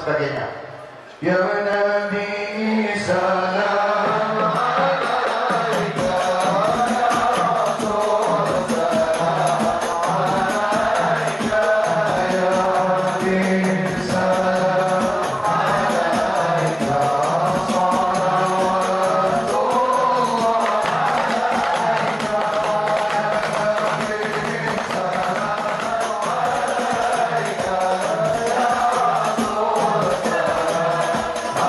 sebagainya. Ya Nabi salam alaika, ya Rasul salam alaika, ya Nabi salam alaika, salawatullah alaika, ya Nabi salam alaika, ya Rasul salam alaika.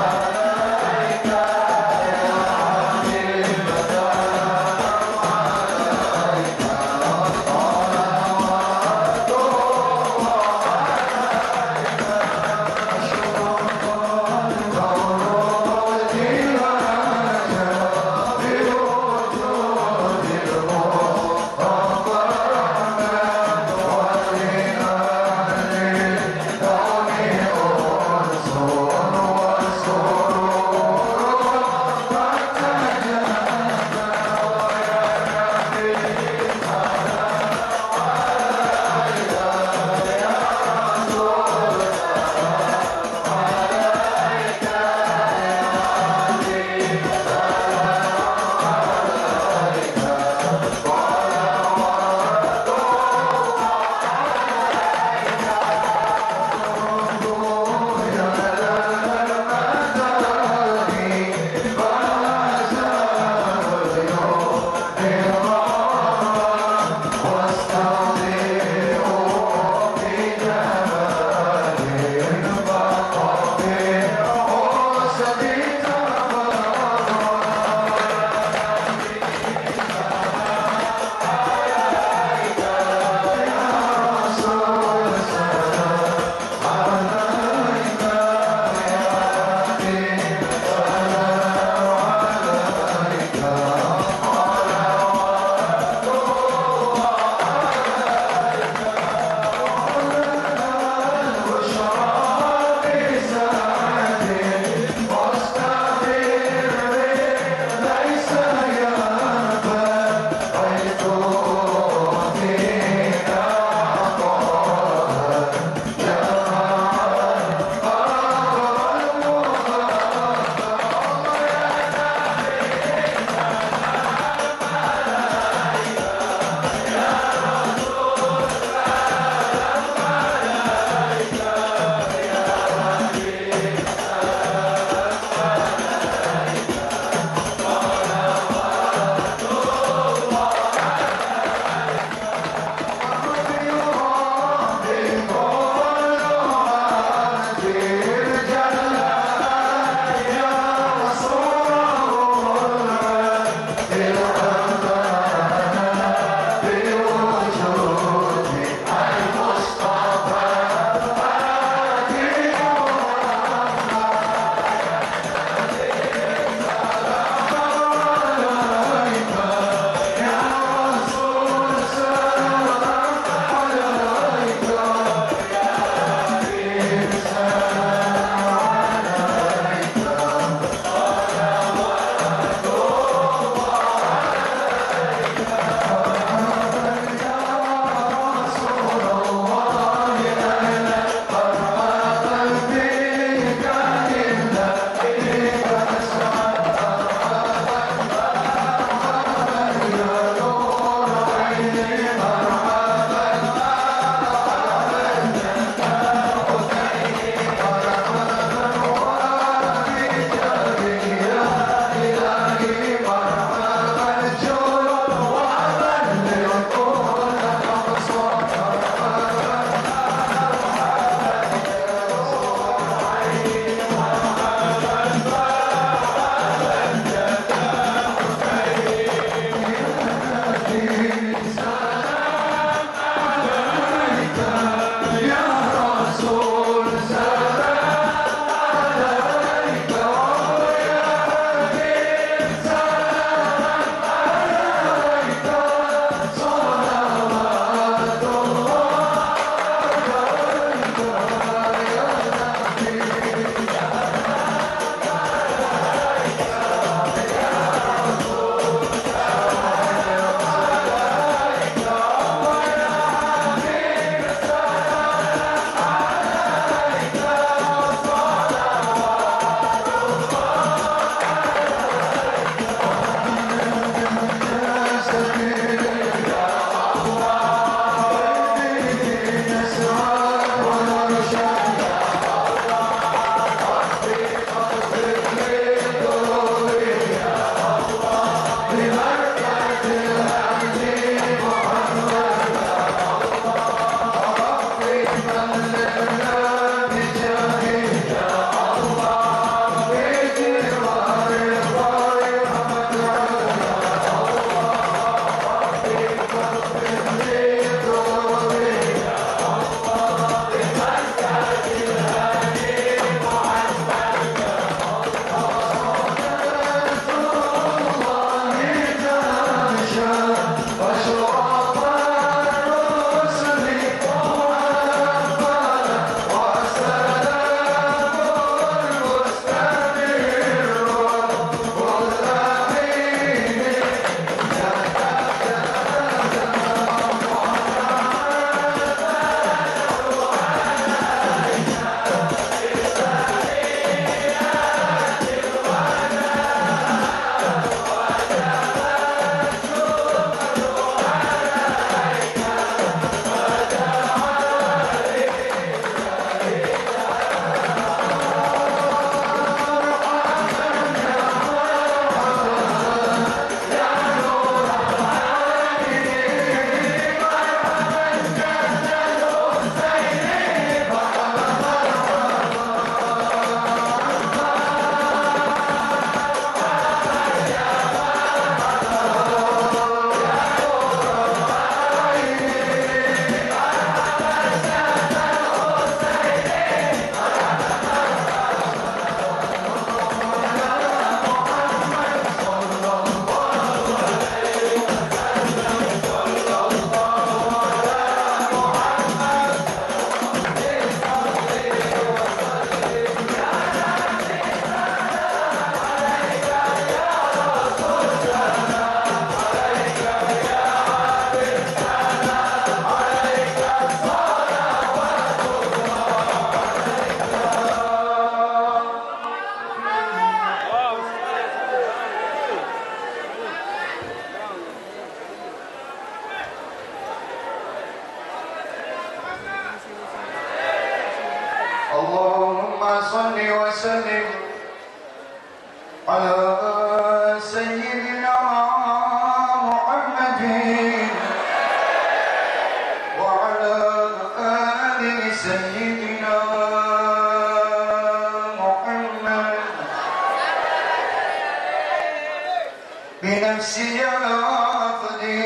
بنفسي أفدي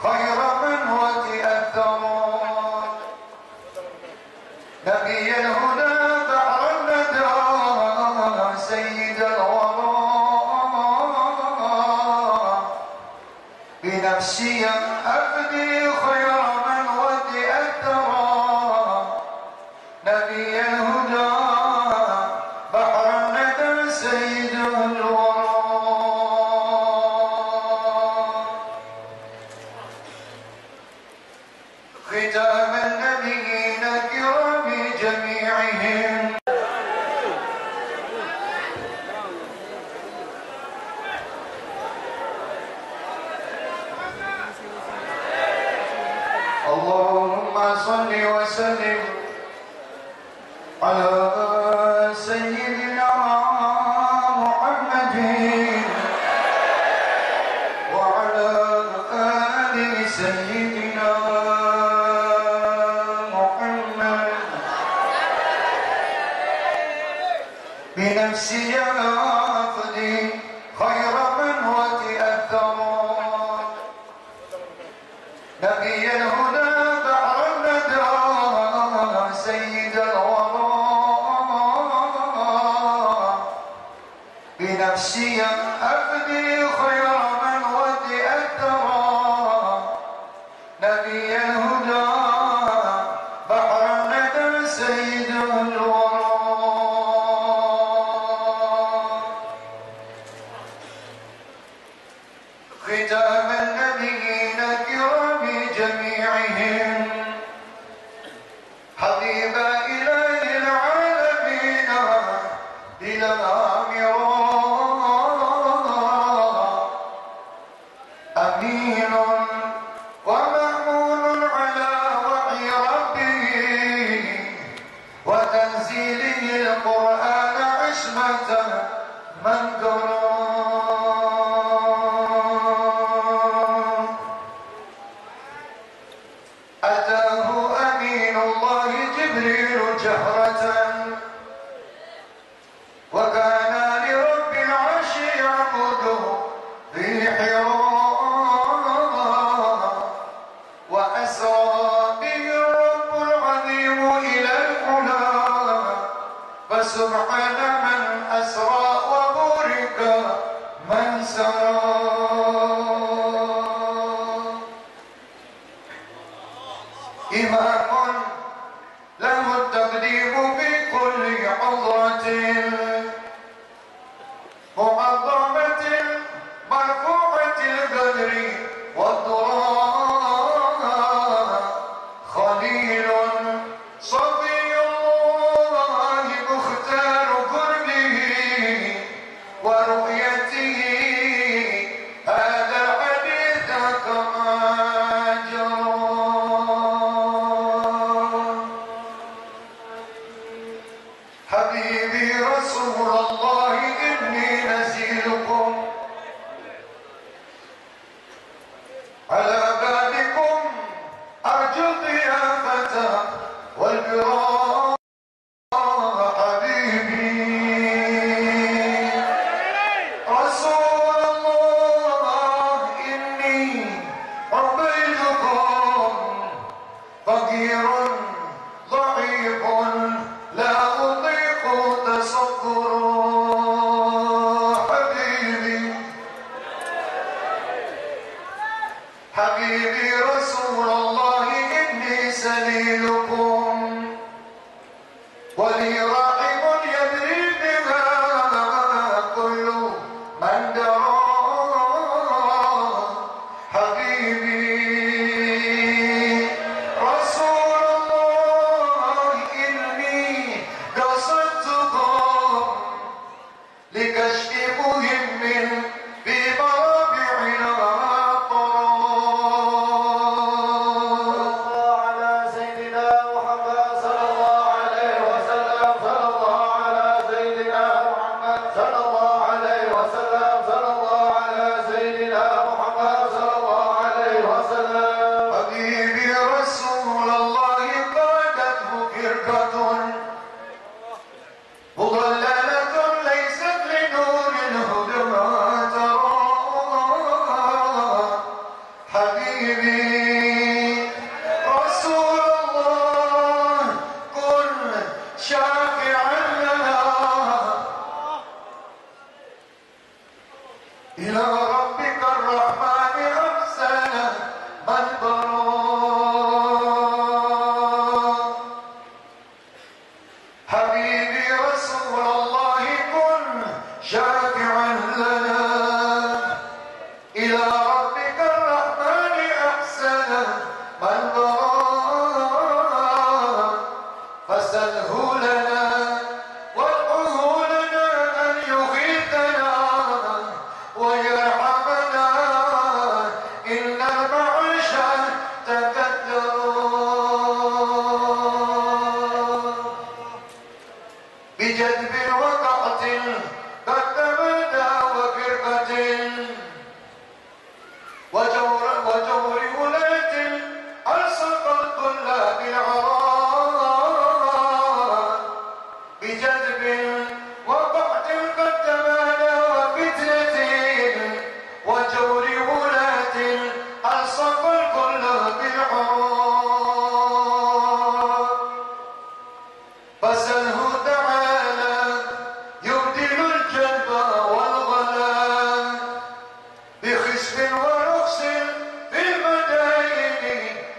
خير من وتأثر نبي الهدى بحر الندى سيد الورى بنفسي أفدي خير من وتأثر نبي الهدى بحر الندى سيد الورى ختام النبيين الكرام جميعهم اللهم صل وسلم على سيدنا محمد وعلى آل سيدنا بنفسي أفدي خير من وتأثر نبي الهدى بحر الندى سيد الورى بنفسي أفدي خير من وتأثر نبي الهدى بحر الندى سيد الورى ختام النبيين الكرام جميعهم حبيب إله العالمين إلى الآمرة أمين ومأمون على وحي ربه وتنزيله القرآن عصمة من قرأ أتاه أمين الله جبريل جهرة وكان لرب العرش يعبده في حراء وأسرى به الرب العظيم إلى العلا فسبحان من أسرى وبورك من سرى إمام له التقديم بكل حضرة معظمة مرفوعة القدر والضراء خليل صفي الله مختار قربه ورؤيته هذا الحديث كما جرى حبيبي رسول الله إني نزيلكم على بابكم أرجو الضيافة والبراء حبيبي رسول الله إني عبيدكم فقير ضعيف لا أطيق تصبر حبيبي حبيبي رسول الله إني سليلكم ولي راحم يدري بها كل من درى حبيبي رسول الله إني قصدتكم لكشف مهم في مرابعنا طرى إلى ربك الرحمن أحسن منظرا. حبيبي رسول الله كن شافعا لنا إلى ربك الرحمن أحسن منظرا. فسله لنا وادعه لنا أن يغيثنا ويرحمنا إن المعيش تكدر. بجذب وقعة قد تمادى وفرقة وجور ولاة ألصق الطلاب العراء. بجذب وقعة قد تمادى وفتنة وجور ولاة ألصق الطلاب العراء. فسله تعالى يبدل الجلب والغلا بخسف ورخص في المدائن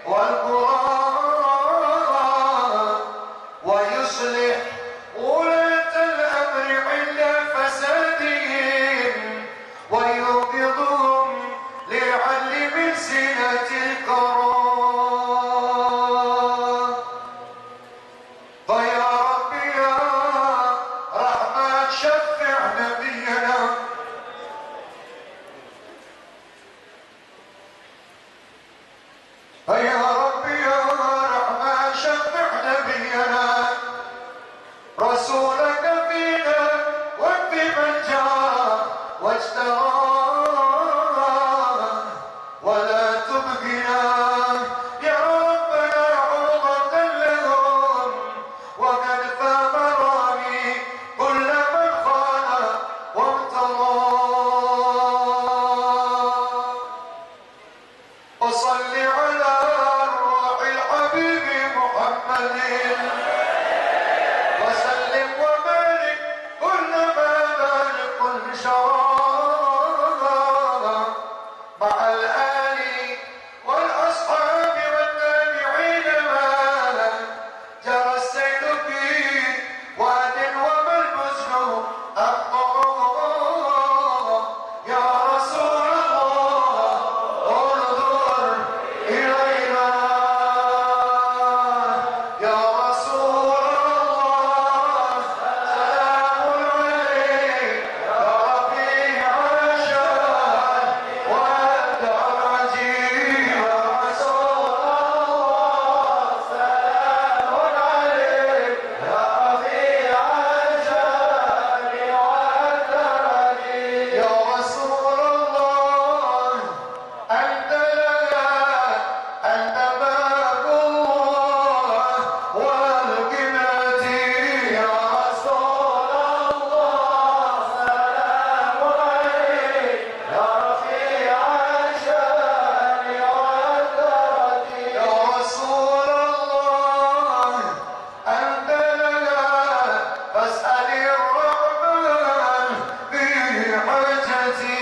والقرى. ويصلح ولاة الأمر عند فسادهم ويوقظهم للعدل من سنة القرى. فيا ربي يا رحمن شفع نبينا. فيا ربي يا رحمن شفع نبينا رسولك فينا وفي من جاء واجترى. ولا تبقنا يا ربنا عرضة لهم وقد فام رامي كل من خان وامترى. وصل على روح الحبيب محمد وسلم وبارك كل ما مالك شرى مع الآل والأصحاب والتابعين ما جرى السيل في واد وما البزن أقطع. يا رسول الله انظر إلينا. يا رسول الله سلام عليك يا رفيع الشان وأنت العجيب. يا رسول الله سلام عليك يا رفيع الشان وأنت العجيب. يا رسول الله أنت لنا أنت باب الله والقبلة. يا رسول الله سلام عليك يا رفيع الشان والدرج. يا رسول الله أنت لنا فاسأل الرحمن في حاجتي.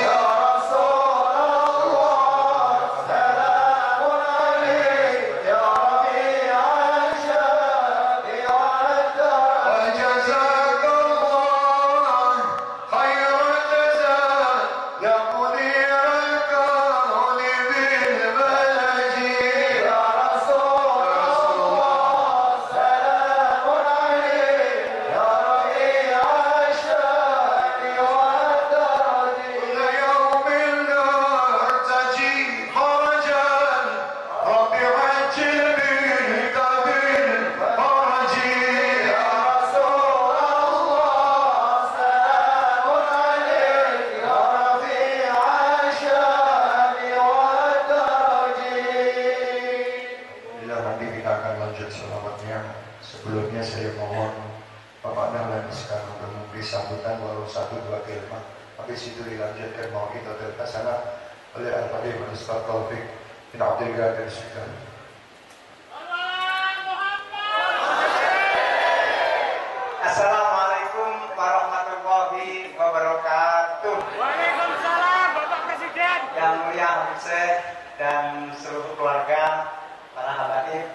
يا رسول الله سلام عليك يا رفيع الشان والدرج. وجزاك الله خير الجزاء يا منير الكون بالبلد. يا رسول الله سلام عليك يا رفيع الشان والدرج. كل يوم نرتجي فرجا رب عجل بك بالفرج. يا رسول الله سلام عليك يا رفيع الشان والدرج. Bila nanti kita akan lanjut selamatnya. Sebelumnya saya mohon Bapak Dahlan sekarang untuk memberi sambutan walau 1-2 kalimat. Habis itu dilanjutkan mau'idatul hasanah oleh Al-Fadhil Ustaz Taufik bin Abdul Qadir Syekh. Assalamualaikum warahmatullahi wabarakatuh. Waalaikumsalam. dan seluruh keluarga, para habaib.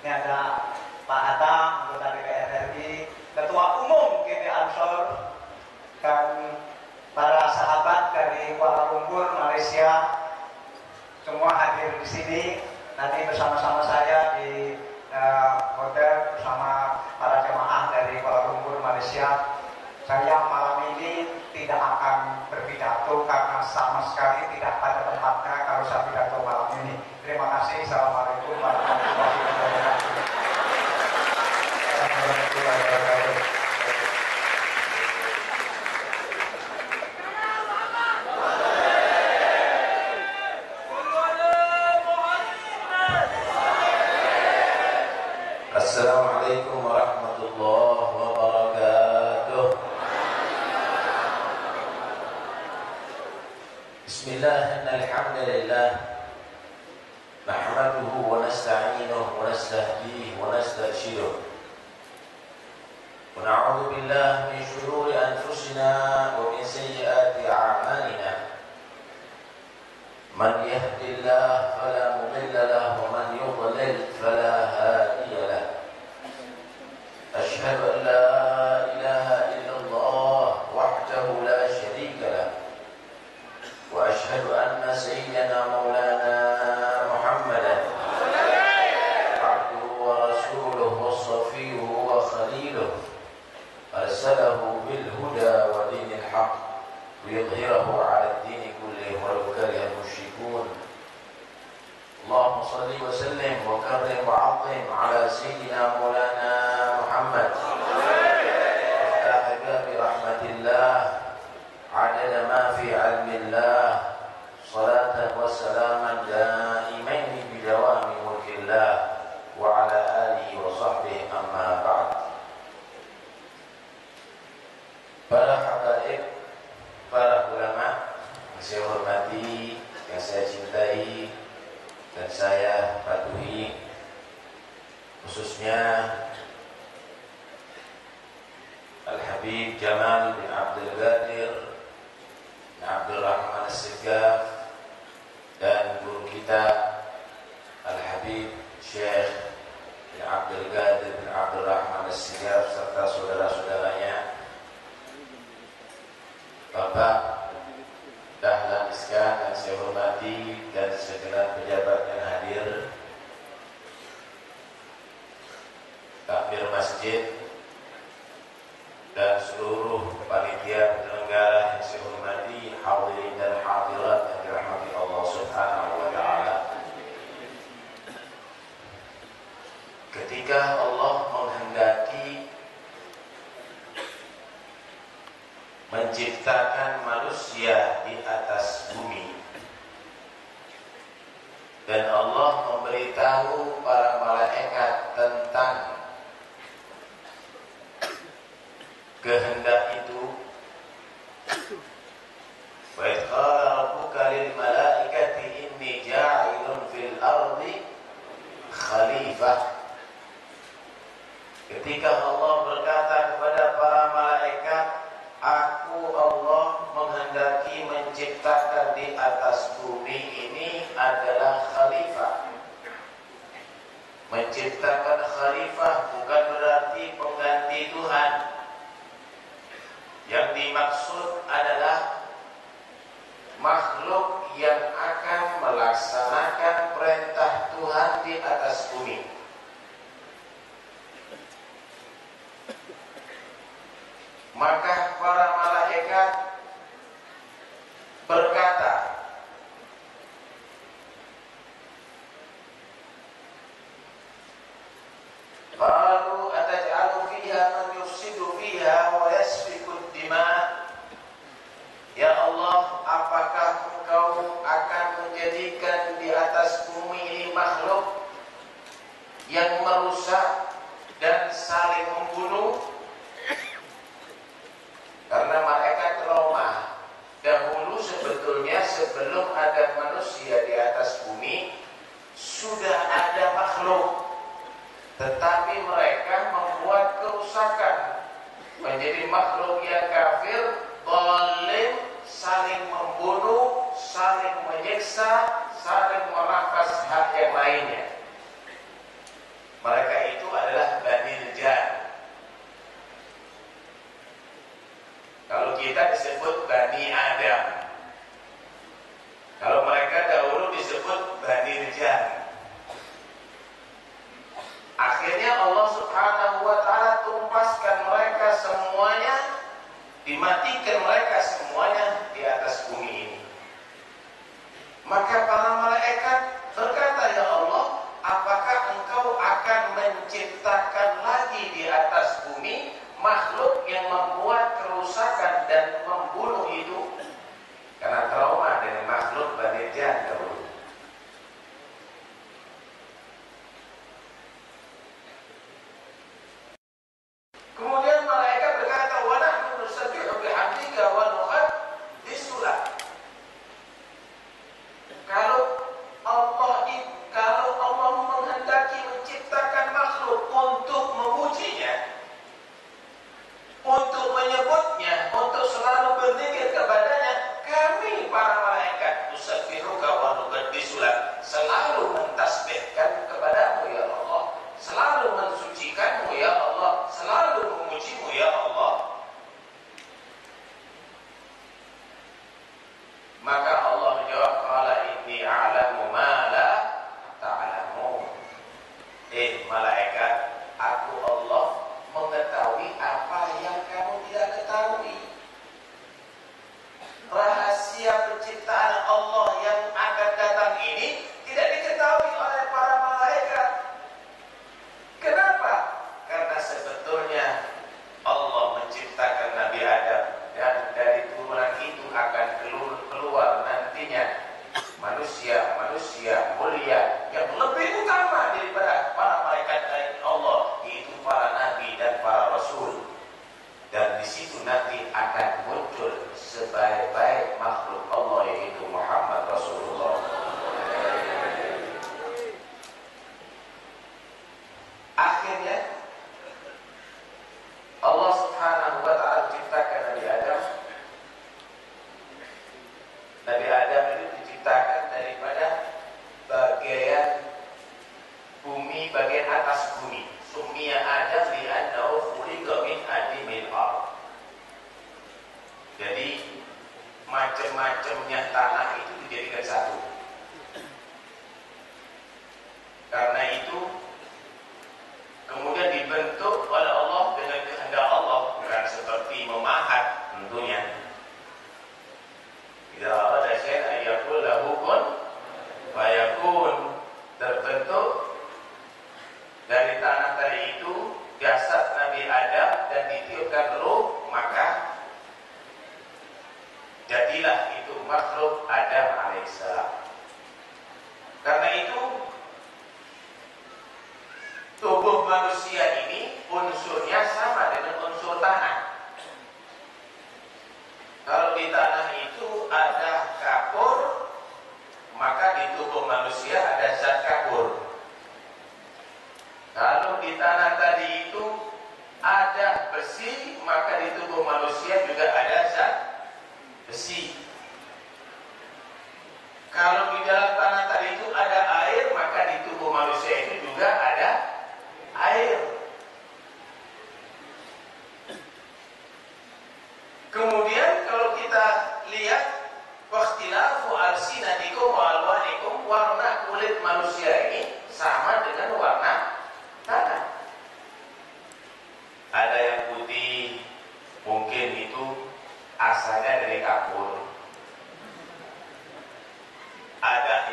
Ini ada Pak Hatta, anggota DPR RI, Ketua Umum GP Ansor, dan para sahabat dari Kuala Lumpur, Malaysia, semua hadir di sini. Nanti bersama-sama saya di hotel bersama para jemaah dari Kuala Lumpur, Malaysia. Saya malam ini tidak akan berpidato karena sama sekali tidak pada tempatnya kalau saya pidato malam ini. Terima kasih. Assalamualaikum warahmatullahi wabarakatuh. Assalamualaikum warahmatullahi wabarakatuh. Bismillah, alhamdulillah, nahmaduhu wa nasta'inuhu wa nastahdihi wa nastaghfiruh. Wa na'udzu billahi min shururi anfusina wa min sayyiati a'malina. Man yahdihillahu fala mudilla lahu wa man yudlil fala hadiya lahu. أشهد أن لا إله إلا الله وحده لا شريك له وأشهد أن سيدنا مولانا محمدا عبده ورسوله وصفيه وخليله أرسله بالهدى ودين الحق ليظهره على الدين كله ولو كره المشركون. اللهم صل وسلم وكرم وعظم على سيدنا مولانا محمد وافتح باب رحمة الله عدد ما في علم الله صلاة وسلاما دائمين بدوام ملك الله وعلى آله وصحبه أما بعد. Para habaib, para ulama yang saya hormati, yang saya cintai dan saya patuhi, khususnya Al-Habib Jamal bin Abdul Qadir bin Abdul Rahman As-Segaf dan guru kita Al-Habib Syekh bin Abdul Qadir bin Abdul Rahman As-Segaf serta saudara-saudaranya, Bapak Dahlan Iskan yang saya hormati dan segenap pejabat yang hadir, takmir masjid dan seluruh panitia penyelenggara yang saya hormati, hadirin dan hadirat yang dirahmati Allah Subhanahu wa taala. Ketika Allah menghendaki menciptakan manusia di atas bumi dan Allah memberitahu para malaikat tentang kehendak itu, wa idh qala rabbuka lil malaikati inni ja'ilun fil ardi khalifah. Ketika Allah berkata kepada para malaikat, aku Allah menghendaki menciptakan di atas bumi ini adalah khalifah. Menciptakan khalifah bukan berarti pengganti Tuhan. Yang dimaksud adalah makhluk yang akan melaksanakan perintah Tuhan di atas bumi. Maka para malaikat berkata, qalu ataj'alu fiha man yufsidu fiha wa yasfiku ad-dima'. Ya Allah, apakah Engkau akan menjadikan di atas bumi ini makhluk yang merusak dan saling membunuh? Karena malaikat lemah. Dahulu sebetulnya sebelum ada manusia di atas bumi sudah ada makhluk, tetapi mereka membuat kerusakan, menjadi makhluk yang kafir, zalim, saling membunuh, saling menyiksa, saling merampas hak yang lainnya. Mereka itu adalah Bani Rijal. Kalau kita disebut Bani Adam, kalau mereka dahulu disebut Bani Rijal. Akhirnya Allah Subhanahu wa ta'ala tumpaskan mereka semuanya, dimatikan mereka semuanya di atas bumi ini. Maka para malaikat berkata, ya Allah, apakah engkau akan menciptakan lagi di atas bumi makhluk yang membuat kerusakan dan membunuh itu? Karena trauma dengan makhluk Bani Rijal dahulu. Kemudian malaikat berkata, wa nahnu nusabbihu bihamdika wa nuqaddisu lak. Kalau Allah menghendaki menciptakan makhluk untuk memujinya, untuk menyebutnya, untuk selalu berzikir kepadanya, kami para malaikat nusabbihuka wa nuqaddisu lak, selalu mentasbihkan kepadamu ya Allah, selalu mensucikanmu ya Allah, selalu memujimu ya Allah. Maka Allah menjawab, qala inni a'lamu ma la ta'lamun. Malaikat, aku Allah mengetahui apa yang kamu tidak ketahui. Rahasia penciptaan Allah yang akan datang ini tidak diketahui oleh para malaikat. Kenapa? Karena sebetulnya Allah menciptakan Nabi Adam, dan dari turunan itu akan keluar nantinya manusia mulia yang lebih utama daripada para malaikat dari Allah, yaitu para nabi dan para rasul. Dan di situ nanti akan muncul sebaik-baik makhluk Allah, yaitu Muhammad Rasulullah. Akhirnya Allah Subhanahu wa ta'ala ciptakan Nabi Adam. Nabi Adam itu diciptakan daripada bagian bumi, bagian atas bumi. Summiya Adam li'annahu khuliqa min adimil ardh. Jadi macam-macamnya tanah itu dijadikan satu. Karena itu kemudian dibentuk oleh Allah dengan kehendak Allah, bukan seperti memahat tentunya. Idza arada syai'an yaqul lahu kun fayakun. Terbentuk dari tanah tadi itu jasad Nabi Adam dan ditiupkan ruh, maka jadilah itu makhluk Adam alaihissalam. Karena itu tubuh manusia ini unsurnya sama dengan unsur tanah. Kalau di tanah itu ada kapur, maka di tubuh manusia ada zat kapur. Kalau di tanah tadi itu ada besi, maka di tubuh manusia juga ada zat besi. Kalau di dalam tanah tadi itu ada air, maka di tubuh manusia itu juga ada air. Kemudian kalau kita lihat waqtilafu alsinatikum wa alwanikum, warna kulit manusia ini sama dengan warna tanah. Ada yang putih, mungkin itu asalnya dari kapur. Ada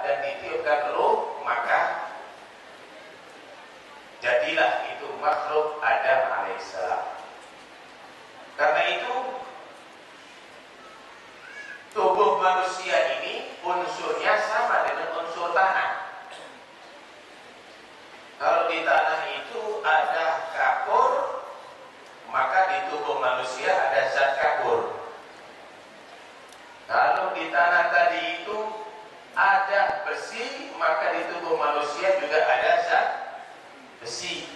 dan ditiupkan ruh, maka jadilah itu makhluk Adam alaihissalam. Karena itu tubuh manusia ini unsurnya sama dengan unsur tanah. Kalau di tanah itu ada kapur, maka di tubuh manusia ada zat kapur. Kalau di tanah tadi itu ada besi, maka di tubuh manusia juga ada zat besi.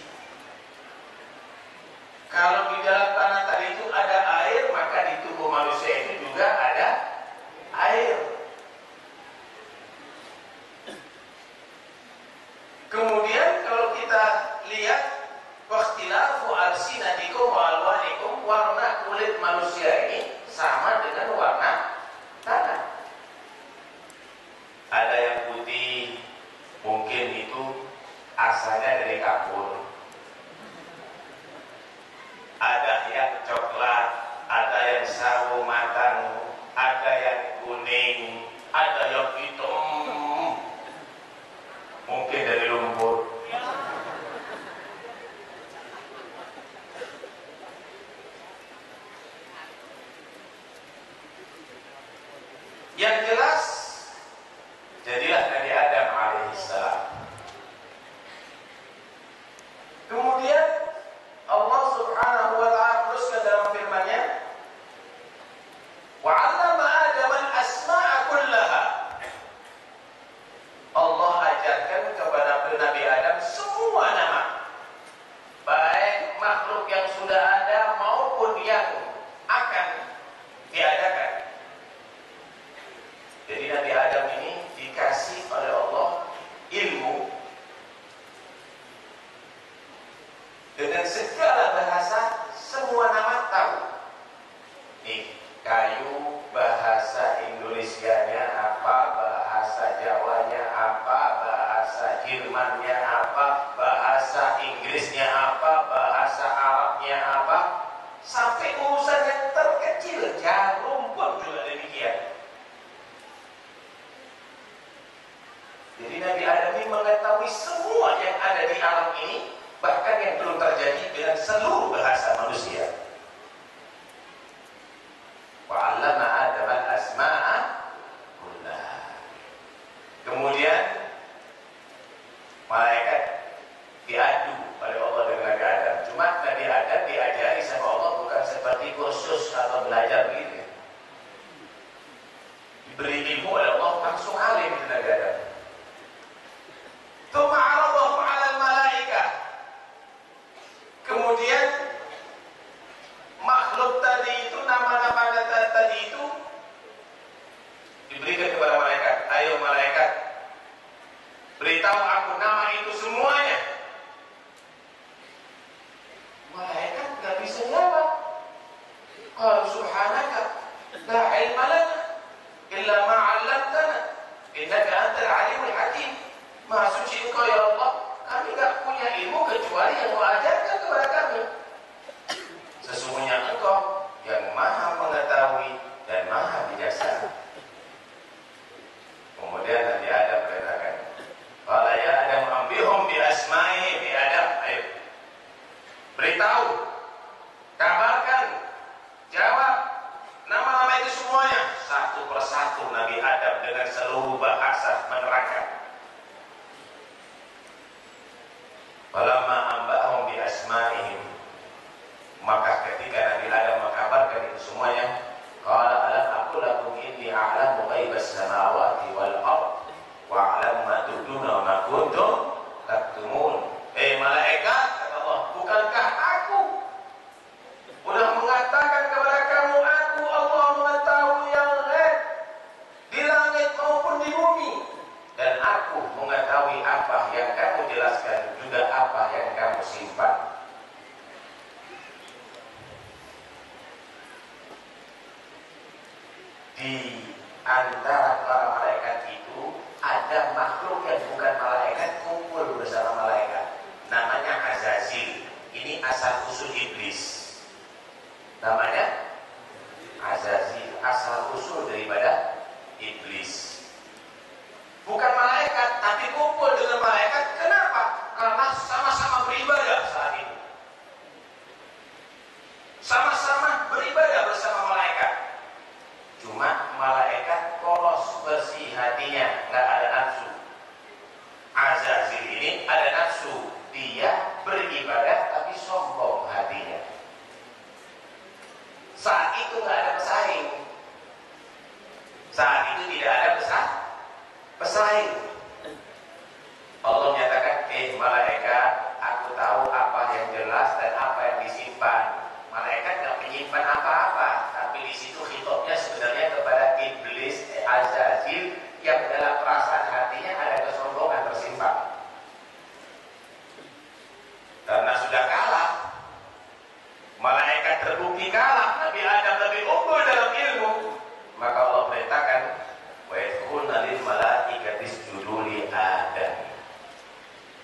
Kalau di dalam tanah tadi itu ada air, maka di tubuh manusia itu juga ada air. Kemudian kalau kita lihat waqtilafu alsinatikum wa alwanikum, warna kulit manusia ini sama dengan warna tanah. Ada yang putih, mungkin itu asalnya dari kapur. Ada yang coklat, ada yang sawo matang, ada yang kuning, ada yang hitam, mungkin dari lumpur. Yang jelas, jadilah Nabi Adam alaihissalam. Kemudian Allah subhanahu wa ta'ala teruskan dalam firman-Nya, wa 'allama Adam al-asma'a kullaha. Allah ajarkan kepada Nabi Adam semua nama, baik makhluk yang sudah ada maupun yang akan diadakan. Jadi Nabi Adam ini dikasih oleh Allah ilmu dengan segala bahasa, semua nama tahu. Nih, kayu bahasa Indonesianya apa, bahasa Jawanya apa, bahasa Jermannya apa, bahasa Inggrisnya apa, bahasa Arabnya apa, sampai urusan yang terkecil jarum pun juga demikian. Jadi Nabi Adam ini mengetahui semua yang ada di alam ini, bahkan yang belum terjadi dengan seluruh bahasa manusia. Wa 'allama Adam al-asma'a kullaha. Kemudian malaikat diadu oleh Allah dengan Nabi Adam. Cuma Nabi Adam diajari sama Allah bukan seperti kursus atau belajar begitu. Diberi ilmu oleh Allah, langsung alim itu Nabi Adam. Tsumma 'aradahu 'ala al-malaikah. Kemudian makhluk tadi itu, nama-nama tadi itu diberikan kepada malaikat. Ayo malaikat, beritahu aku nama itu semuanya. Malaikat gak bisa jawab. Qalu subhanaka la ilma lana illa ma 'allamtana innaka antal alimul hakim. Maha suci Engkau ya Allah, kami gak punya ilmu kecuali yang Engkau ajarkan kepada kami. Sesungguhnya Engkau yang maha mengetahui dan maha bijaksana. Kemudian Nabi Adam berkatakan, qala ya Adam ambihum bi asma'i bi Adam. Ayo, beritahu, kabarkan, jawab nama-nama itu semuanya. Satu persatu Nabi Adam dengan seluruh bahasa menerangkan. Falamma amba'ahum bi asma'ihim, maka ketika Nabi Adam mengkabarkan itu semuanya, qala alam aqul lakum inni a'lamu ghaibas samawati wal ard wa a'lamu ma tubduna wa ma kuntum taktumun. Malaikat, kata Allah, bukankah aku sudah mengatakan kepada kamu, aku Allah mengetahui yang ghaib di langit maupun di bumi, dan aku mengetahui apa yang kamu jelaskan, juga apa yang kamu simpan. Di antara para malaikat itu ada makhluk yang bukan malaikat kumpul bersama malaikat, namanya Azazil. Ini asal usul iblis, namanya Azazil, asal usul daripada iblis. bukan malaikat, tapi kumpul dengan malaikat. Kenapa? Karena sama-sama beribadah saat itu. Sama-sama beribadah bersama malaikat. Cuma malaikat polos, bersih hatinya, nggak ada nafsu. Azazil ini ada nafsu, dia beribadah tapi sombong hatinya. Saat itu nggak ada pesaing. Saat itu tidak ada pesaing. Allah menyatakan, malaikat, aku tahu apa yang jelas dan apa yang disimpan. Malaikat nggak menyimpan apa-apa, tapi di situ khitabnya sebenarnya kepada iblis Azazil yang dalam perasaan hatinya ada kesombongan tersimpan. Karena sudah kalah, malaikat terbukti kalah, Nabi Adam lebih unggul dalam ilmu, maka Allah perintahkan, wa yadkhulna lil malaikati isjudu li Adam.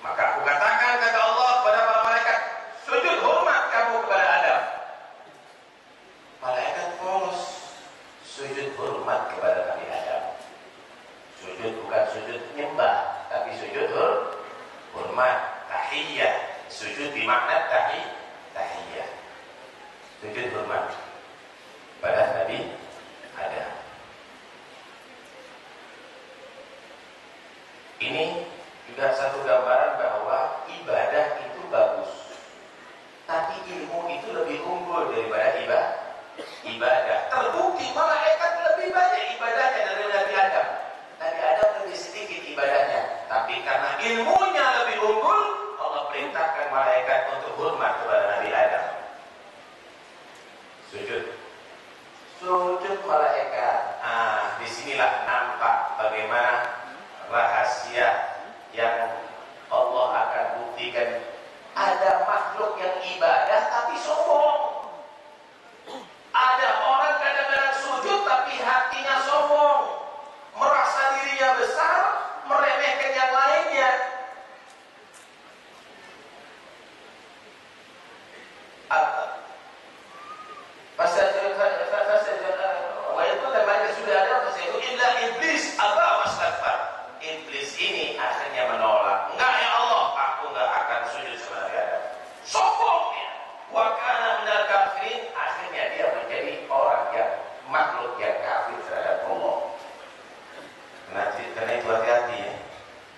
Maka aku katakan, kata Allah kepada para malaikat, sujud hormat kamu kepada Adam. Malaikat polos, sujud hormat kepada Nabi Adam. Sujud bukan sujud nyembah, tapi sujud hormat, tahiyah. Sujud bermakna tahiyah. Sujud hormat pada Nabi Adam. Ini juga satu gambaran bahwa ibadah itu bagus, tapi ilmu itu lebih unggul daripada ibadah. Terbukti malaikat lebih banyak ibadahnya dari Nabi Adam. Nabi Adam lebih sedikit ibadahnya, tapi karena ilmunya lebih unggul, Allah perintahkan malaikat untuk hormat kepada Nabi Adam. Sujud malaikat. Disinilah nampak bagaimana rahasia yang Allah akan buktikan. Ada makhluk yang ibadah tapi sombong. Ada orang kadang-kadang sujud tapi hatinya sombong, merasa dirinya besar, meremehkan yang lainnya. Iblis aba wastakbar. Iblis ini akhirnya menolak. Enggak ya Allah, aku enggak akan sujud kepada Adam. Sombong dia. Wa kana minal kafirin. Akhirnya dia menjadi orang yang makhluk yang kafir terhadap Allah. Karena itu hati-hati ya.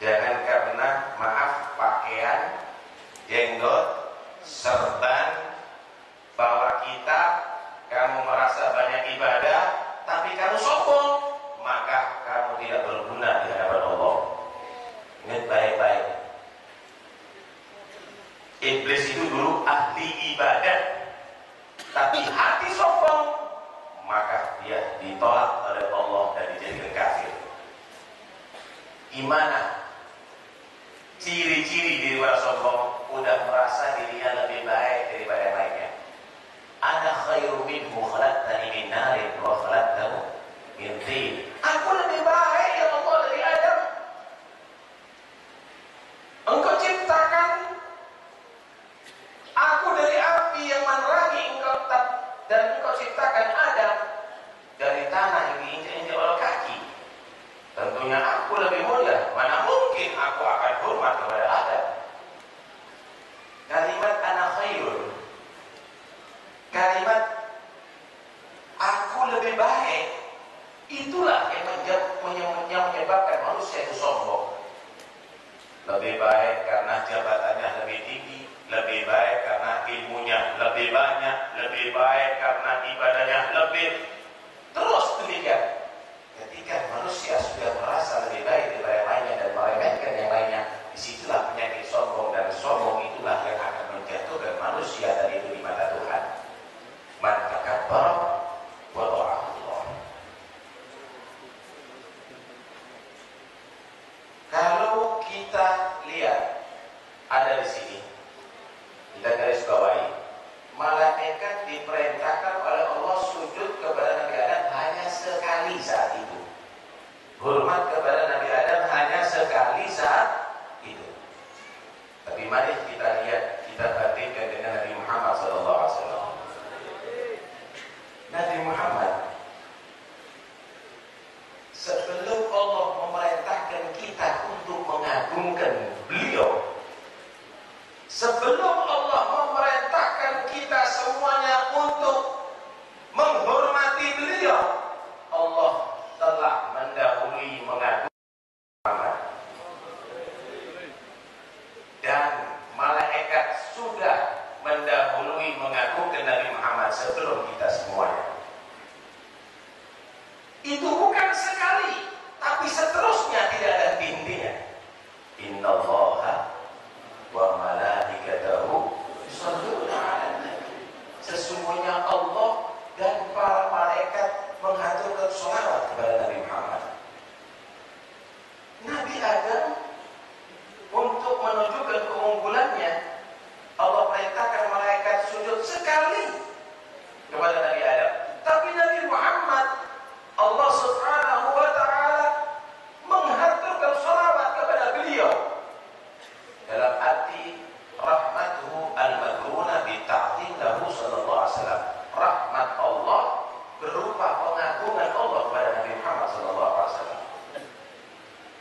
Jangan karena maaf pakaian, jenggot, serban, bawa kitab, kamu merasa banyak ibadah, tapi kamu sombong, maka kamu tidak berguna di hadapan Allah. Ingat baik-baik. Iblis itu dulu ahli ibadah, tapi hati sombong, maka dia ditolak oleh Allah dan dijadikan kafir. Gimana ciri-ciri diri orang sombong? Udah merasa dirinya lebih baik daripada yang lainnya. Ana khairu minhu khalaqtani min narin wa khalaqtahu min tin. Aku lebih baik ya Allah dari Adam. Engkau ciptakan aku dari api yang menerangi engkau, dan engkau ciptakan Adam dari tanah yang diinjak-injak oleh kaki. Tentunya aku lebih mulia. Mana mungkin aku akan hormat kepada Adam. Kalimat ana khairun, kalimat aku lebih baik, itulah yang menyebabkan manusia itu sombong. Lebih baik karena jabatannya lebih tinggi, lebih baik karena ilmunya lebih banyak, lebih baik karena ibadahnya lebih. Terus demikian. Ketika manusia sudah merasa lebih baik daripada yang lainnya dan meremehkan yang lainnya, disitulah penyakit sombong, dan sombong itulah yang akan menjatuhkan manusia tadi itu di mata Tuhan. Man takabbara wada'ahu Allah. Kalau kita lihat ada di sini, kita garis bawahi, malaikat diperintahkan oleh Allah sujud kepada Nabi Adam hanya sekali saat itu. Hormat kepada Nabi Adam hanya sekali saat itu. Tapi mari kita lihat, kita bandingkan dengan Nabi Muhammad SAW. Nabi Muhammad, sebelum Allah memerintahkan mengagungkan beliau. Sebelum Allah memerintahkan kita semuanya untuk menghormati beliau, Allah telah mendahului mengagungkan Muhammad. Dan malaikat sudah mendahului mengagungkan Nabi Muhammad sebelum kita semuanya. Itu bukan sekali, tapi seterusnya tidak ada henti-hentinya. Innallaha wa malaikatahu yusholluna 'alan nabi. Sesungguhnya Allah dan para malaikat mengaturkan sholawat kepada Nabi Muhammad. Nabi Adam, untuk menunjukkan keunggulannya, Allah perintahkan malaikat sujud sekali kepada Nabi Adam. Tapi Nabi Muhammad, Allah Subhanahu wa ta'ala menghaturkan sholawat kepada beliau dalam arti rahmatuhu al-magruna bita'zim lahu sallallahu alaihi wasallam. Rahmat Allah berupa pengagungan Allah kepada Nabi Muhammad sallallahu alaihi wasallam.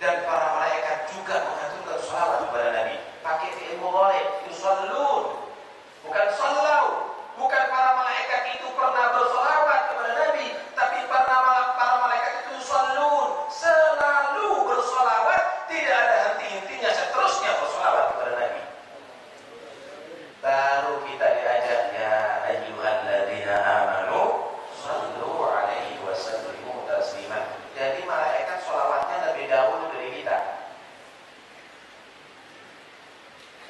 Dan para malaikat juga menghaturkan sholawat kepada Nabi pakai fi'il mudhari', yusallun, bukan sallau. Bukan para malaikat itu pernah bersolawat kepada Nabi, tapi para malaikat itu yusallun, selalu bersolawat, tidak ada henti-hentinya, seterusnya bersolawat kepada Nabi. Baru kita diajak, ya ayyuhalladzina amanu sallu alaihi wa sallimu taslima. Jadi malaikat solawatnya lebih dahulu dari kita,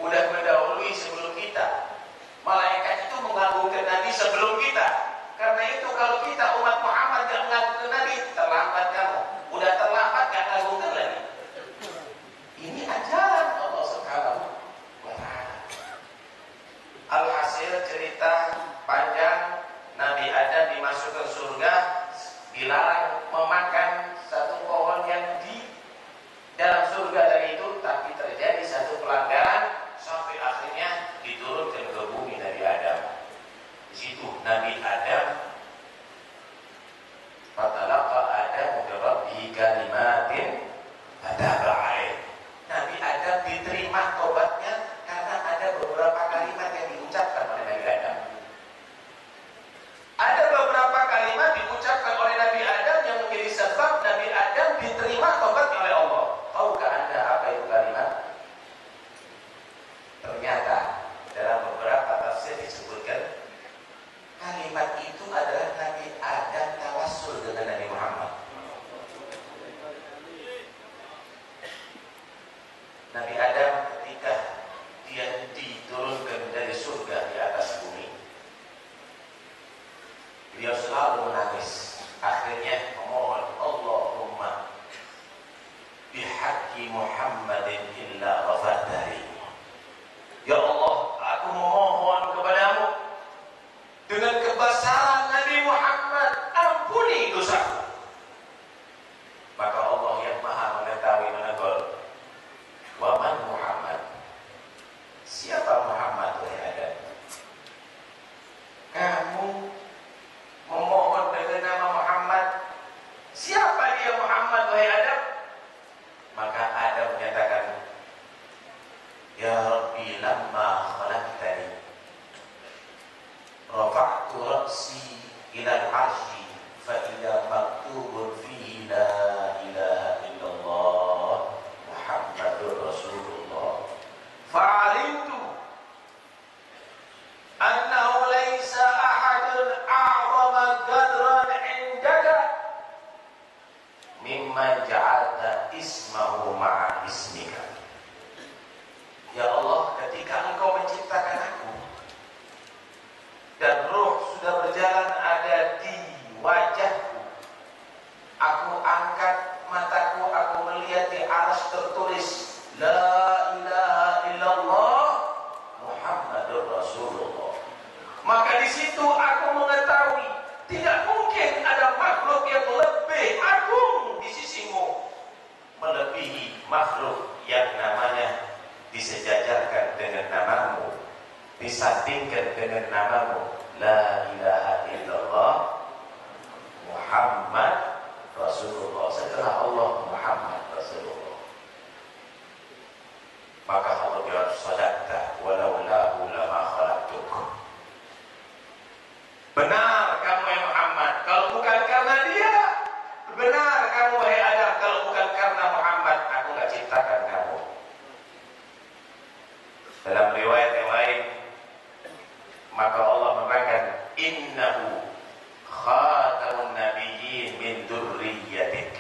udah mendahului sebelum kita. Malaikat itu mengagungkan Nabi sebelum kita. Karena itu kalau kita umat Muhammad gak mengagungkan Nabi, terlambat kamu. Udah terlambat gak mengagungkan lagi. Ini ajaran Allah Subhanahu wa ta'ala. Alhasil cerita panjang, Nabi Adam dimasukkan surga, dilarang memakan satu pohon yang di dalam surga dari itu, tapi terjadi satu pelanggaran sampai akhirnya diturunkan ke bumi Nabi Adam. Di situ Nabi Adam, fatalaqa Adam bi rabbih kalimatin fataba alaih. Nabi Adam diterima tobatnya karena ada beberapa kalimat yang diucapkan oleh Nabi Adam. Ada beberapa kalimat diucapkan oleh Nabi Adam yang menjadi sebab Nabi Adam diterima tobatnya oleh Allah. Tahukah Anda apa itu kalimat? Ternyata dalam beberapa tafsir disebutkan kalimat itu adalah Nabi Adam tawassul dengan Nabi Muhammad. Nabi Adam ketika dia diturunkan dari surga di atas bumi, beliau selalu menangis. Akhirnya memohon, Allahumma bihaqqi Muhammadin illa ghafartari. Ya Allah, aku memohon kepadamu dengan kebesaran Nabi Muhammad, ampuni dosaku. Maka Allah yang maha mengetahui menegur, wa man Muhammad? Siapa Muhammad, wahai Adam? Kamu memohon dengan nama Muhammad. Siapa dia Muhammad, wahai Adam? Maka Adam menyatakan, ya Rabbi lamma khalaqtani rafa'tu ra'si ila al-'arsy fa idza maktubun fihi la ilaha illallah Muhammadur Rasulullah fa'alimtu annahu laysa ahadun a'zama qadran 'indaka mimman ja'alta ismahu ma'a ismika. Ya Allah, ketika Engkau menciptakan aku dan roh sudah berjalan ada di wajahku, aku angkat mataku, aku melihat di arsy tertulis la ilaha illallah Muhammadur Rasulullah. Maka di situ aku mengetahui tidak mungkin ada makhluk yang lebih agung di sisimu melebihi makhluk yang namanya disejajarkan dengan namamu, disandingkan dengan namamu, la ilaha illallah Muhammad Rasulullah. Setelah Allah, Muhammad Rasulullah. Dalam riwayat yang lain, maka Allah menerangkan, innahu khatamun nabiyyin min dzurriyyatik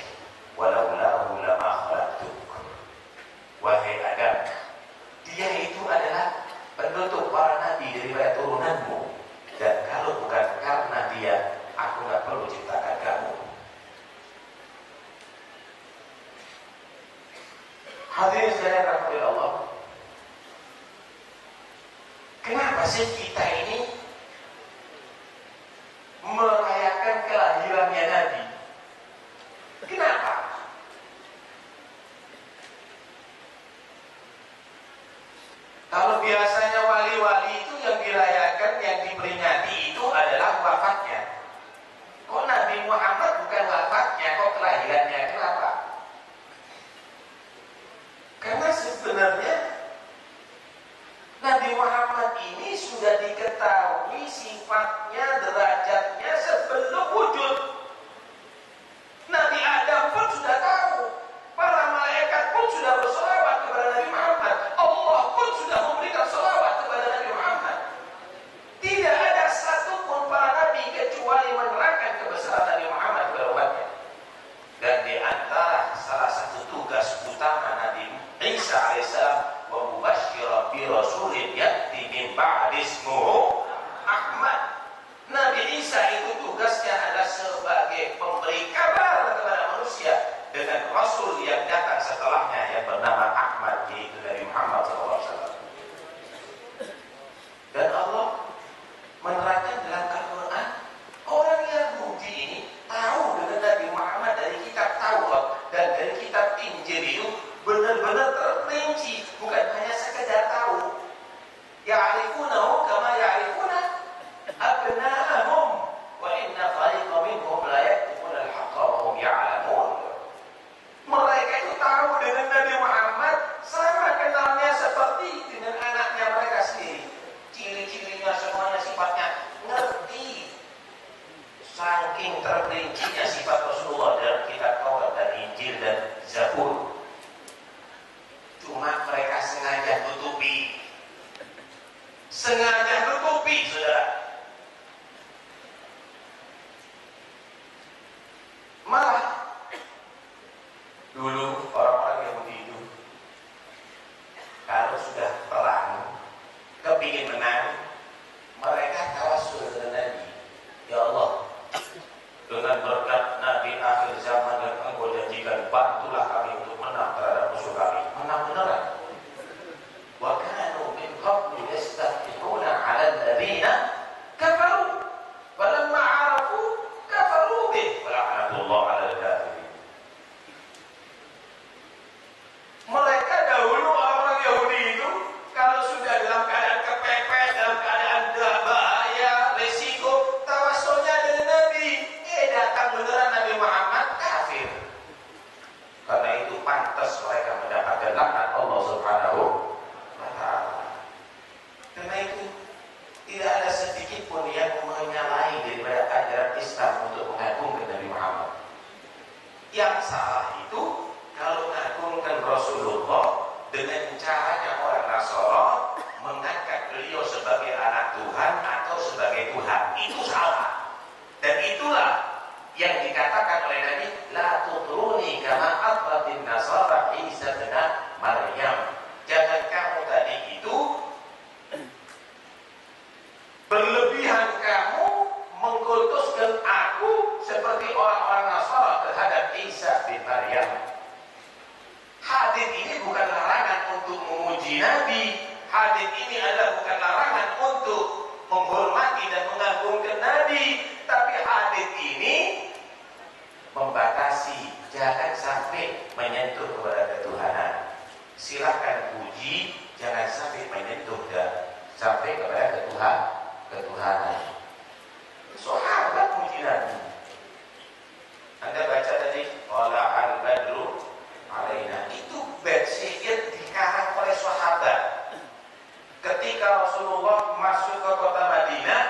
walaulahu lama khalaqtuk. Wahai Adam, dia itu adalah penutup para nabi daripada turunanmu, dan kalau bukan karena dia, aku nggak perlu ciptakan kamu. Hadirin sekalian rahmati Allah, kenapa sih kita ini merayakan kelahirannya Nabi? Kenapa? Kalau biasanya wali-wali itu yang dirayakan, yang diperingati itu adalah wafatnya. Kok Nabi Muhammad bukan wafatnya, kok kelahirannya? Kenapa? Karena sebenarnya Nabi Muhammad ini sudah diketahui sifatnya, derajatnya sebelum wujud. Nabi Adam pun sudah tahu. Para malaikat pun sudah bersolawat kepada Nabi Muhammad. Allah pun sudah memberikan solawat kepada Nabi Muhammad. Tidak ada satupun para nabi kecuali menerangkan kebesaran Nabi Muhammad kepada umatnya. Dan di antara salah satu tugas utama Nabi Isa alaihissalam, wa mubasysyiran bi rasulin ya'ti min ba'di ismuhu Ahmad. Nabi Isa itu tugasnya adalah sebagai pemberi kabar kepada manusia dengan rasul yang datang setelahnya yang bernama Ahmad, yaitu Nabi Muhammad SAW. Dan Allah menerangkan dalam Al-Quran, orang Yahudi ini tahu dengan Nabi Muhammad dari kitab Taurat dan dari kitab Injil itu benar-benar terperinci, bukan hanya sekedar tahu. Ya'rifunahu kama ya'rifuna abna'ahum wa inna fariqan minhum la yaktumuna al-haqqa wa hum ya'lamun. Mereka itu tahu dengan Nabi Muhammad sama kenalnya seperti dengan anaknya mereka sendiri. Ciri-cirinya semuanya, sifatnya ngerti. Saking terperincinya sifat Rasulullah dalam kitab Taurat dan Injil dan Zabur. Cuma mereka sengaja tutupi, saudara. Malah dulu orang-orang Yahudi itu kalau sudah perang, kepingin menang, mereka tawasul dengan Nabi. Ya Allah, dengan berkat Nabi akhir zaman yang Engkau janjikan, bantulah kami untuk menang terhadap musuh kami. Menang beneran. Wa kanu min qablu yastafihuna 'ala alladziina kafaru falamma 'arafu kafaru bih wa la'natullah 'alal kafirin. Mereka dahulu orang Yahudi itu kalau sudah dalam keadaan kepepet, dalam keadaan bahaya, resiko, tawassulnya dengan Nabi. Datang beneran Nabi Muhammad, kafir. Karena itu pantas mereka mendapatkan laknat Allah Subhanahu wa ta'ala. Karena itu tidak ada sedikit pun yang menyalahi daripada ajaran Islam untuk mengagungkan Nabi Muhammad. Yang salah itu kalau mengagungkan Rasulullah dengan caranya orang Nasara mengangkat beliau sebagai anak Tuhan atau sebagai Tuhan. Itu salah. Dan itulah yang dikatakan oleh Nabi, la tutruni kama atratin nasara Isa bin Maryam. Jangan kamu tadi itu berlebihan kamu mengkultuskan aku seperti orang-orang Nasara terhadap Isa bin Maryam. Hadis ini bukan larangan untuk memuji Nabi. Hadis ini adalah bukan larangan untuk menghormati dan mengagungkan Nabi. Tapi hadis ini membatasi, jangan sampai menyentuh kepada ketuhanan. Silakan puji, jangan sampai menyentuh dan sampai kepada ketuhanan. Sahabat puji Nabi. Anda baca tadi, qala al-badru alaina. Itu bait syair dikarang oleh sahabat. Ketika Rasulullah masuk ke kota Madinah,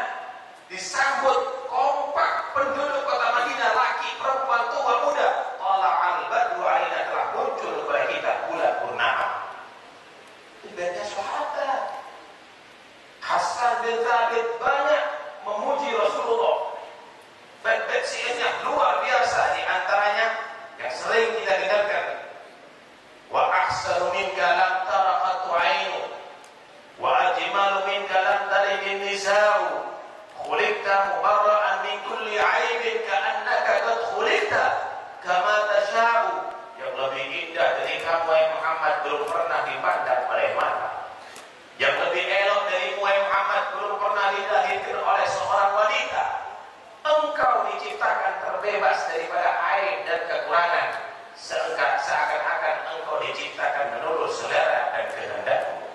disambut kompak penduduk kota Madinah, laki, perempuan, tua, muda. Qala al-badru alaina, telah muncul kepada kita bulan purnama. Itu baitnya sahabat. Muhammad belum pernah dipandang oleh mata. Yang lebih elok darimu wahai Muhammad belum pernah dilahirkan oleh seorang wanita. Engkau diciptakan terbebas daripada aib dan kekurangan, seakan-akan engkau diciptakan menurut selera dan kehendakmu.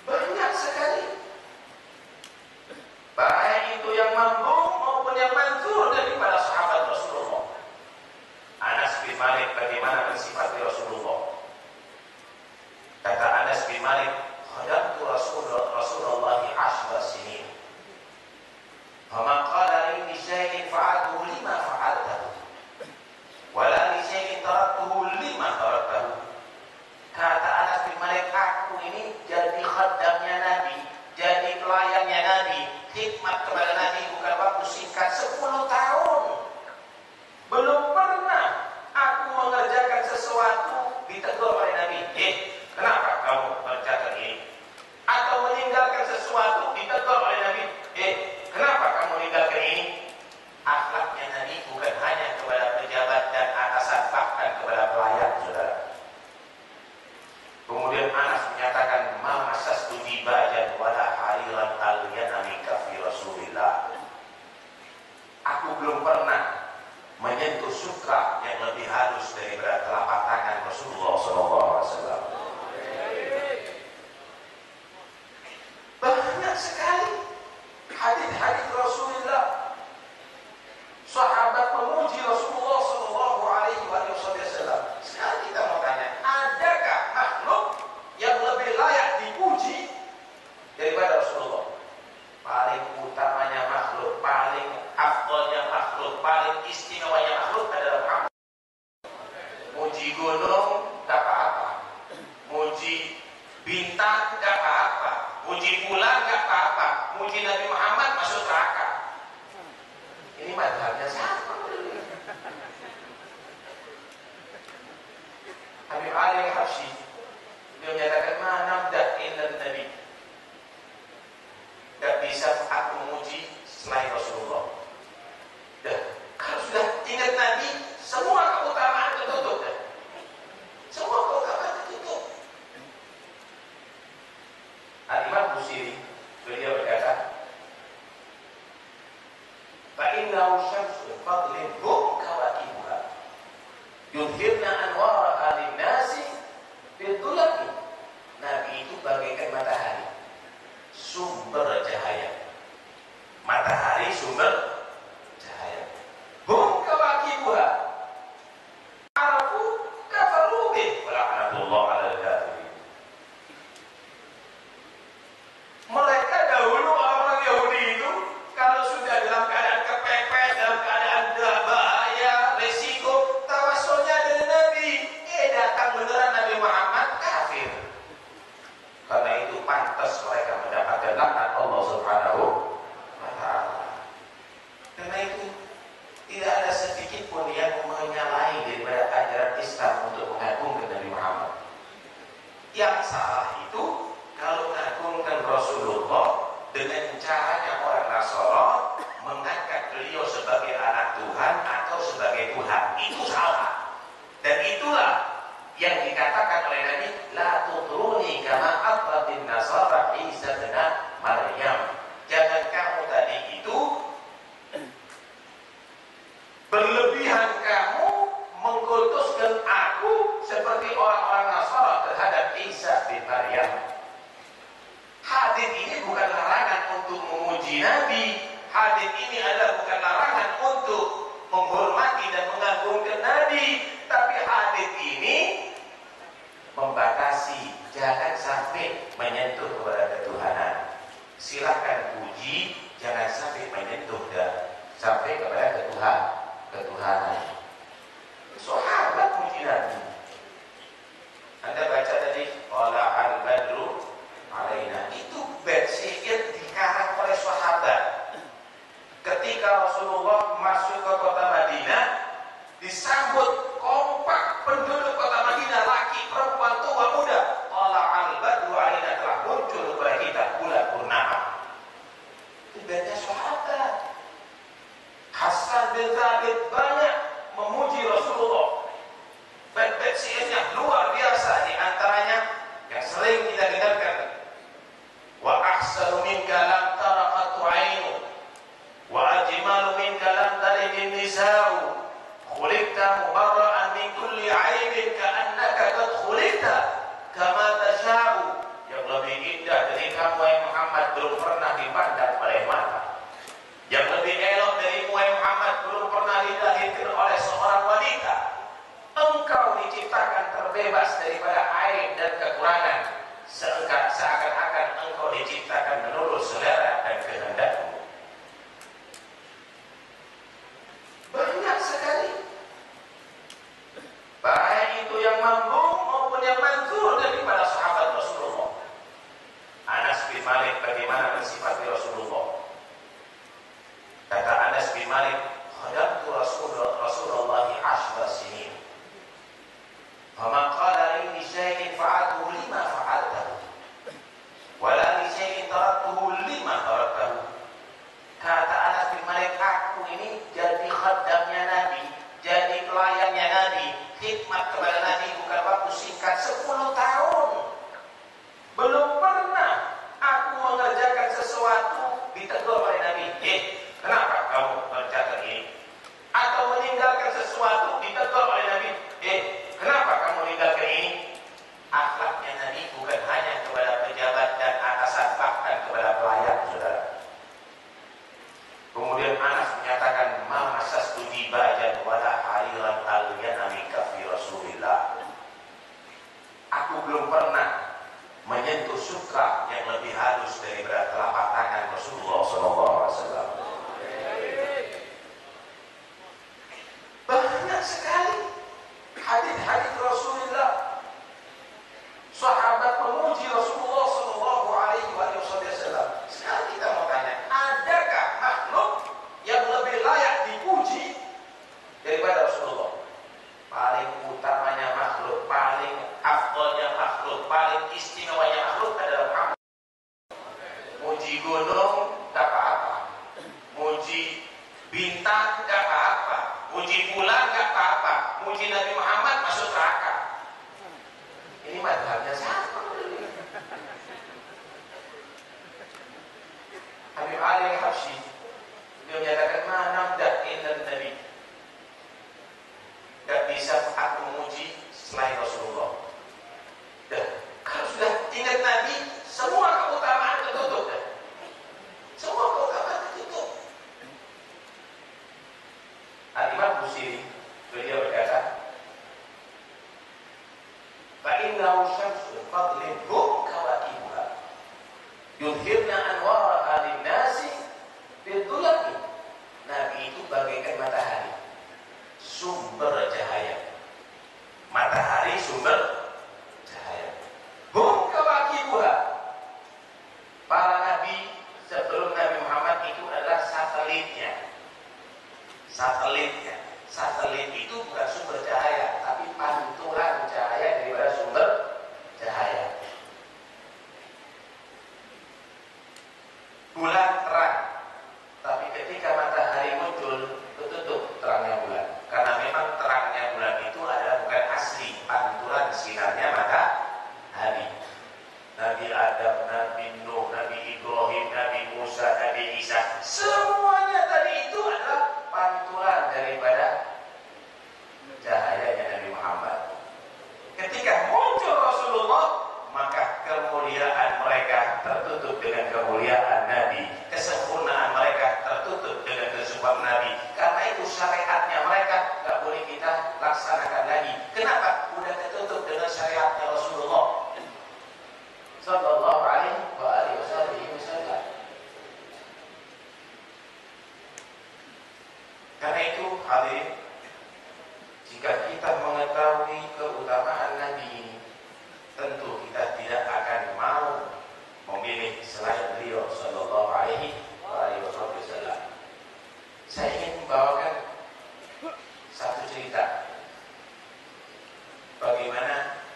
Banyak sekali, baik itu yang mampu maupun yang manzur daripada sahabat Rasulullah. Anas bin Malik bagaimana mensifati Rasulullah. Kata Anas bin Malik, khadamtu Rasulullah 10 sinin. Fama qala li syai'in fa'altuhu lima fa'altahu. Wala li syai'in taraktuhu lima taraktahu. Kata Anas bin Malik, aku ini jadi khadamnya Nabi, jadi pelayannya Nabi. Khidmat kepada Nabi bukan waktu singkat 10 tahun. Belum pernah aku mengerjakan sesuatu ditegur oleh Nabi. Kenapa kamu mengerjakan ini? Atau meninggalkan sesuatu ditegur oleh Nabi. Kenapa kamu meninggalkan ini? Akhlaknya Nabi bukan hanya kepada pejabat dan atasan, bahkan kepada pelayan, saudara. Kemudian Anas menyatakan, ma masastu dibajan wala hariran aliyana min kafi Rasulillah. Aku belum pernah menyentuh sutra yang lebih halus daripada telapak tangan Rasulullah SAW. Banyak sekali hadis-hadis Rasulullah. Sahabat memuji Rasulullah SAW. Sekarang kita mau tanya, adakah makhluk yang lebih layak dipuji daripada Rasulullah? Paling utamanya makhluk, paling afdolnya makhluk, paling istimewanya makhluk adalah Muhammad. Muji gunung gak apa-apa, muji bintang gak apa-apa, muji bulan gak apa-apa, muji Nabi Muhammad masuk neraka. Ini madhabnya sama. Habib Ali Al-Habsyi dia menyatakan, mana nabda'in Nabi, gak bisa aku memuji selain Rasulullah. Kalau sudah ingat Nabi, semua keutamaan tertutup. Semua keutamaan tertutup. Al-Imam Busiri beliau berkata, فَإِنَّهُ شَمْسُ فَضْلٍ هُمْ كَوَاكِبُهَا يُظْهِرْنَا أَنْوَارَهَا لِلنَّاسِ بِالظُّلَمِ. Nabi itu bagaikan matahari, sumber cahaya. Matahari sumber cahaya. Hum kawakibuha arafu kafaru bih wa la'natullah 'alal kafirin. Mereka dahulu orang Yahudi itu kalau sudah dalam keadaan kepepet, dalam keadaan bahaya, resiko, tawassulnya dari Nabi. Datang beneran Nabi Muhammad, kafir. Karena itu pantas mereka mendapatkan laknat Allah Subhanahu wa ta'ala. Karena itu tidak ada sedikit pun yang menyalahi daripada ajaran Islam untuk mengagungkan Nabi Muhammad. Yang salah itu kalau mengagungkan Rasulullah dengan caranya orang Nasara mengangkat beliau sebagai anak Tuhan atau sebagai Tuhan. Itu salah. Dan itulah yang dikatakan oleh Nabi, la tutruni kama atratin nasara Isa bin Maryam. Jangan kamu tadi itu berlebihan kamu mengkultuskan aku seperti orang-orang Nasara terhadap Isa bin Maryam. Hadis ini bukan larangan untuk memuji Nabi. Hadis ini adalah bukan larangan untuk menghormati dan mengagungkan Nabi. Tapi hadis ini membatasi, jangan sampai menyentuh kepada ketuhanan. Silakan puji, jangan sampai menyentuh dan sampai kepada ketuhanan. Sahabat puji Nabi. Anda baca tadi, qala al-badru alaina, itu bait syair dikarang oleh sahabat. Ketika Rasulullah masuk ke kota Madinah, disambut kompak penduduk kota Madinah, laki, perempuan, tua, muda. Qala al-badru alaina, telah muncul kepada kita bulan purnama. Itu baitnya sahabat. Hasan bin Thabit banyak bebas daripada aib dan kekurangan, seakan-akan engkau diciptakan menurut selera dan kehendakmu. Banyak sekali, baik itu yang mampu maupun yang manzur daripada sahabat Rasulullah. Anas bin Malik bagaimana bersifat di Rasulullah. Kata Anas bin Malik, khadamtu Rasulullah 10 sinin. Fama qala li syai'in fa'altuhu lima fa'altahu. Wala li syai'in taraktuhu lima taraktahu. Kata Anas bin Malik, aku ini jadi khadamnya Nabi, jadi pelayannya Nabi. Khidmat kepada Nabi bukan waktu singkat 10 tahun. Belum pernah aku mengerjakan sesuatu ditegur oleh Nabi. Kenapa kamu mengerjakan ini? Atau meninggalkan sesuatu ditegur oleh Nabi. Kenapa kamu meninggalkan ini? Akhlaknya Nabi bukan hanya kepada pejabat dan atasan, bahkan kepada pelayan, saudara. Kemudian Anas menyatakan, ma masastu dibajan wala hariran al-yana min kafi Rasulillah. Aku belum pernah menyentuh sutra yang lebih halus daripada telapak tangan Rasulullah SAW. Banyak sekali hadis-hadis Rasulullah, sahabat memuji Rasulullah SAW. Sekarang kita mau tanya, adakah makhluk yang lebih layak dipuji daripada Rasulullah? Paling utamanya makhluk, paling afdolnya makhluk, paling istimewanya makhluk adalah Muhammad. Muji gunung gak apa-apa, muji bintang gak apa-apa, muji bulan gak apa-apa, muji Nabi Muhammad masuk neraka. Ini madhabnya siapa? Habib Ali Al-Habsyi dia menyatakan, mana nabda'in Nabi, gak bisa aku memuji selain Rasulullah. Kalau sudah ingat Nabi, semua keutamaan tertutup. Semua keutamaan tertutup. Al-Imam Busiri beliau berkata, fa'innahu syamsul fadlin hum kawakibuha yudhirna anwaraha linnasi bidulami. Nabi itu bagaikan matahari, sumber cahaya. Matahari sumber cahaya. Hum kawakibuha. Para nabi sebelum Nabi Muhammad itu adalah satelitnya. Satelit itu bukan sumber cahaya, tapi pantulan cahaya daripada sumber cahaya. Bulan terang, tapi ketika matahari muncul, tertutup terangnya bulan. Karena memang terangnya bulan itu adalah bukan asli, pantulan sinarnya matahari. Nabi Adam, Nabi Nuh, Nabi Ibrahim, Nabi Musa, Nabi Isa, semuanya tadi itu adalah pantulan daripada cahayanya Nabi Muhammad. Ketika muncul Rasulullah, maka kemuliaan mereka tertutup dengan kemuliaan Nabi, kesempurnaan mereka tertutup dengan kesempurnaan Nabi. Karena itu syariatnya mereka gak boleh kita laksanakan lagi. Kenapa? Udah tertutup dengan syariatnya Rasulullah Sallallahu alaihi wasallam. Karena itu hadirin, jika kita mengetahui keutamaan Nabi ini, tentu kita tidak akan mau memilih selain beliau Sallallahu alaihi wasallam. Saya ingin membawakan satu cerita bagaimana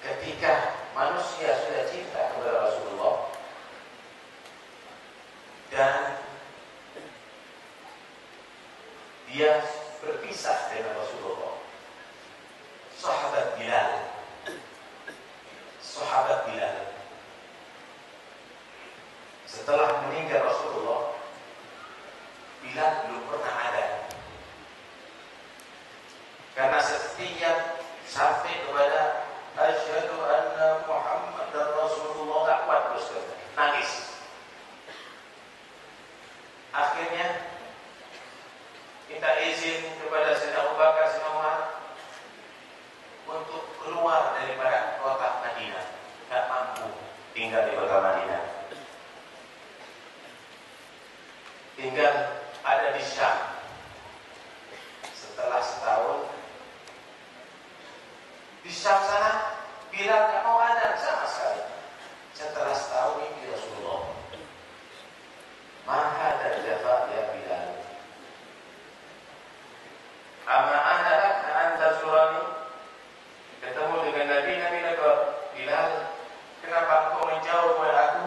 ketika manusia sudah cinta kepada Rasulullah dan dia berpisah dengan Rasulullah. Sahabat Bilal setelah meninggal Rasulullah, Bilal belum pernah ada. Karena setiap sampai kepada asyhadu anna Muhammadar Rasulullah gak kuat terus nangis. Akhirnya minta izin kepada Sayyidina Abu Bakar, Sayyidina Umar, Di Syam sana Bilal nggak mau adzan sama sekali. Setelah setahun ini Rasulullah, maha dan jafa ya Bilal. Ama ana laka anta surani. Ketemu dengan Nabi kata, Bilal, kenapa engkau menjauh dari aku?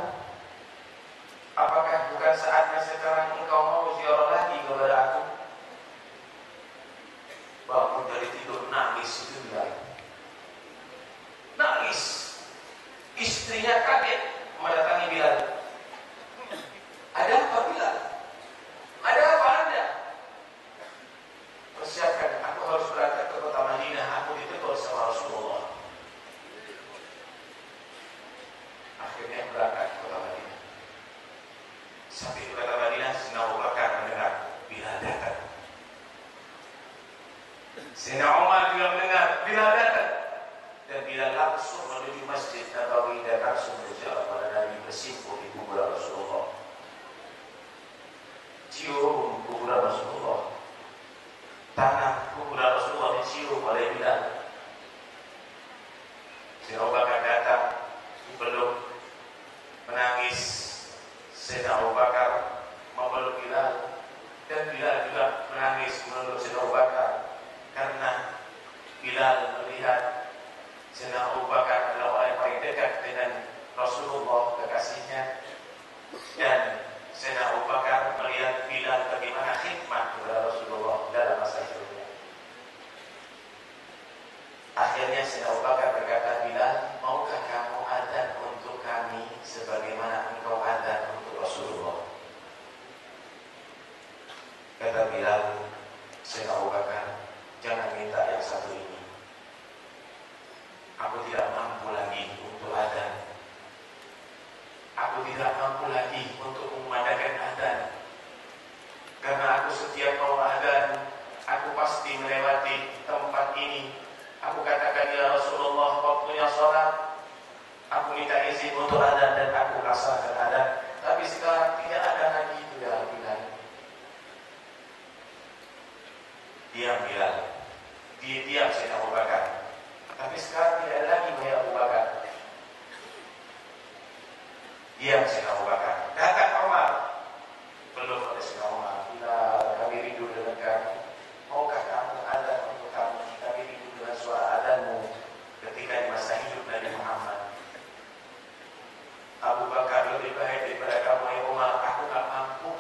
Apakah bukan saatnya sekarang engkau mau ziarah lagi kepada aku? Bangun dari tidur nangis itu Bilal. Nangis. Istrinya kaget mendatangi Bilal. Ada apa Bilal? Ada apa Anda? Persiapkan, aku harus berangkat ke kota Madinah. Aku ditegur sama Rasulullah. Akhirnya berangkat ke kota Madinah. Sampai ke kota Madinah, Sayyidina Abu Bakar mendengar Bilal datang. Sayyidina Umar juga mendengar Bilal datang. Dan Bilal langsung menuju Masjid Nabawi dan langsung berjalan pada Nabi bersimpuh di kuburan Rasulullah. Cium kuburan Rasulullah. Tanah kuburan Rasulullah dicium oleh Bilal. Sayyidina Abu Bakar datang, dipeluk, menangis. Sayyidina Abu Bakar memeluk Bilal, dan Bilal juga menangis memeluk Sayyidina Abu Bakar, karena Bilal melihat Sayyidina Abu Bakar adalah orang yang paling dekat dengan Rasulullah, kekasihnya, dan Sayyidina Abu Bakar melihat Bilal bagaimana khidmat kepada Rasulullah dalam masa hidupnya. Akhirnya Sayyidina Abu Bakar berkata, Bilal, maukah kamu adzan untuk kami sebagaimana engkau adzan untuk Rasulullah? Kata Bilal, Sayyidina Abu Bakar, jangan minta yang satu ini. Aku tidak mampu lagi untuk adzan. Aku tidak mampu lagi untuk memadakan adzan. Karena aku setiap mau adzan, aku pasti melewati tempat ini. Aku katakan, ya Rasulullah, waktunya sholat. Aku minta izin untuk adzan dan aku laksanakan adzan. Tapi sekarang tidak ada lagi itu ya Bilal. Diam Bilal. Diam Sayyidina Abu Bakar. Tapi sekarang tidak ada lagi Sayyidina Abu Bakar. Diam Sayyidina Abu Bakar. Datang Umar. Peluk oleh Sayyidina Umar. Bilal, kami rindu dengan kamu. Maukah kamu adzan untuk kami? Kami rindu dengan suara adzanmu ketika di masa hidup Nabi Muhammad. Abu Bakar lebih baik daripada kamu ya Umar. Aku tak mampu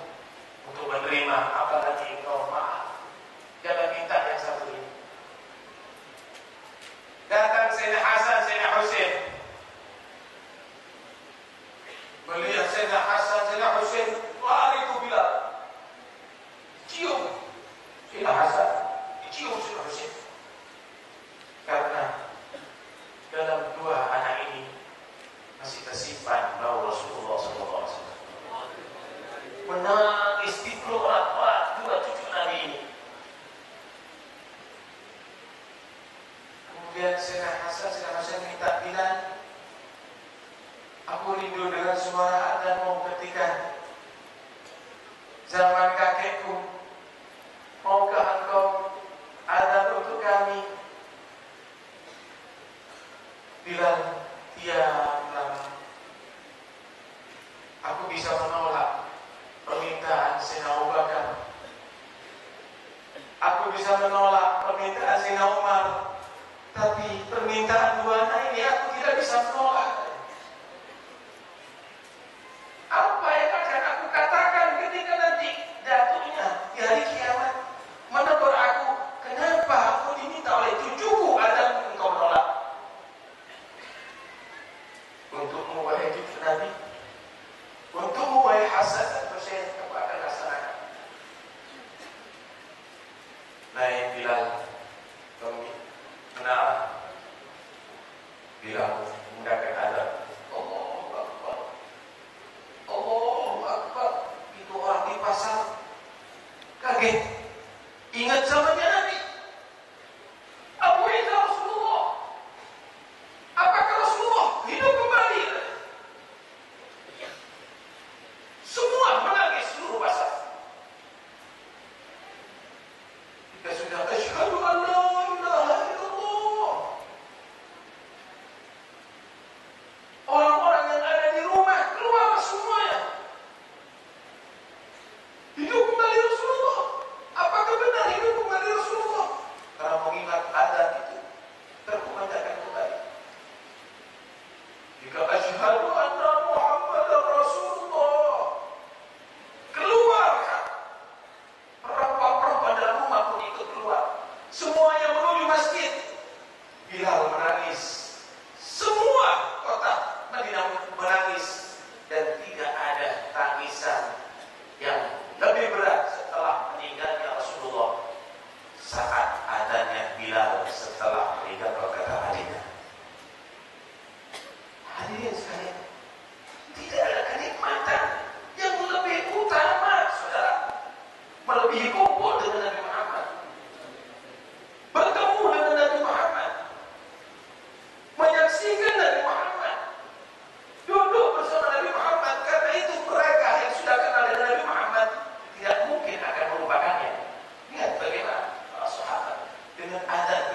untuk menerima, apalagi engkau maaf. Jangan minta yang satu ini. Datang Sayyidina Hasan, Sayyidina Husain. Melihat Sayyidina Hasan, Sayyidina Husain, lari ke Bilal. Cium Sayyidina Hasan, cium Sayyidina Husain. Karena dalam dua anak ini masih tersimpan bau Rasulullah SAW. Menangis di orang dua cucu Nabi ini. Kemudian Sayyidina Hasan, Sayyidina Husain minta Bilal, aku rindu dengan suara adzanmu ketika zaman kakekku. Maukah engkau adzan untuk kami? Bilal, diamlah. Aku bisa menolak permintaan Sayyidina Abu Bakar. Aku bisa menolak permintaan Sayyidina Umar. Tapi permintaan dua anak ini aku tidak bisa menolak. Apa yang akan aku katakan ketika nanti jatuhnya di hari kiamat menegur aku? Kenapa aku diminta oleh cucuku adzan engkau menolak? Untukmu wahai cucu Nabi, untukmu wahai Hasan dan Husain, aku akan laksanakan. Naik Bilal, kami menara Bilal menggunakan adzan.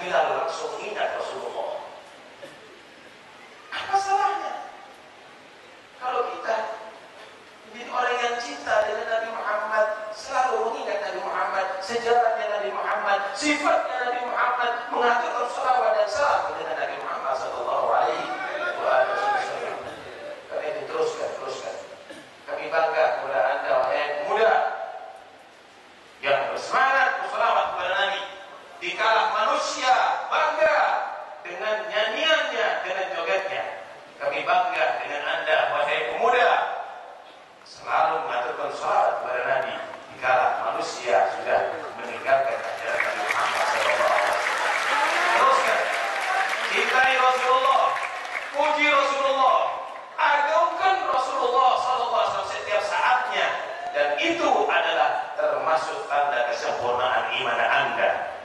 Bilal langsung ingat Rasulullah. Apa salahnya? Kalau kita menjadi orang yang cinta dengan Nabi Muhammad, selalu mengingat Nabi Muhammad, sejarahnya Nabi Muhammad, sifatnya Nabi Muhammad, mengatur salawat dan salam kepada Nabi Muhammad sallallahu alaihi wasallam. Karena itu teruskan. Kami bangga kepada Anda wahai pemuda yang bersemangat bersalawat kepada Nabi. Dikala manusia bangga dengan nyanyiannya, dengan jogetnya, kami bangga dengan Anda wahai pemuda selalu mengaturkan salawat kepada Nabi dikala manusia sudah meninggalkan ajaran Nabi Muhammad SAW. Teruskan, cintai Rasulullah, puji Rasulullah, agungkan Rasulullah SAW setiap saatnya, dan itu adalah termasuk tanda kesempurnaan iman Anda.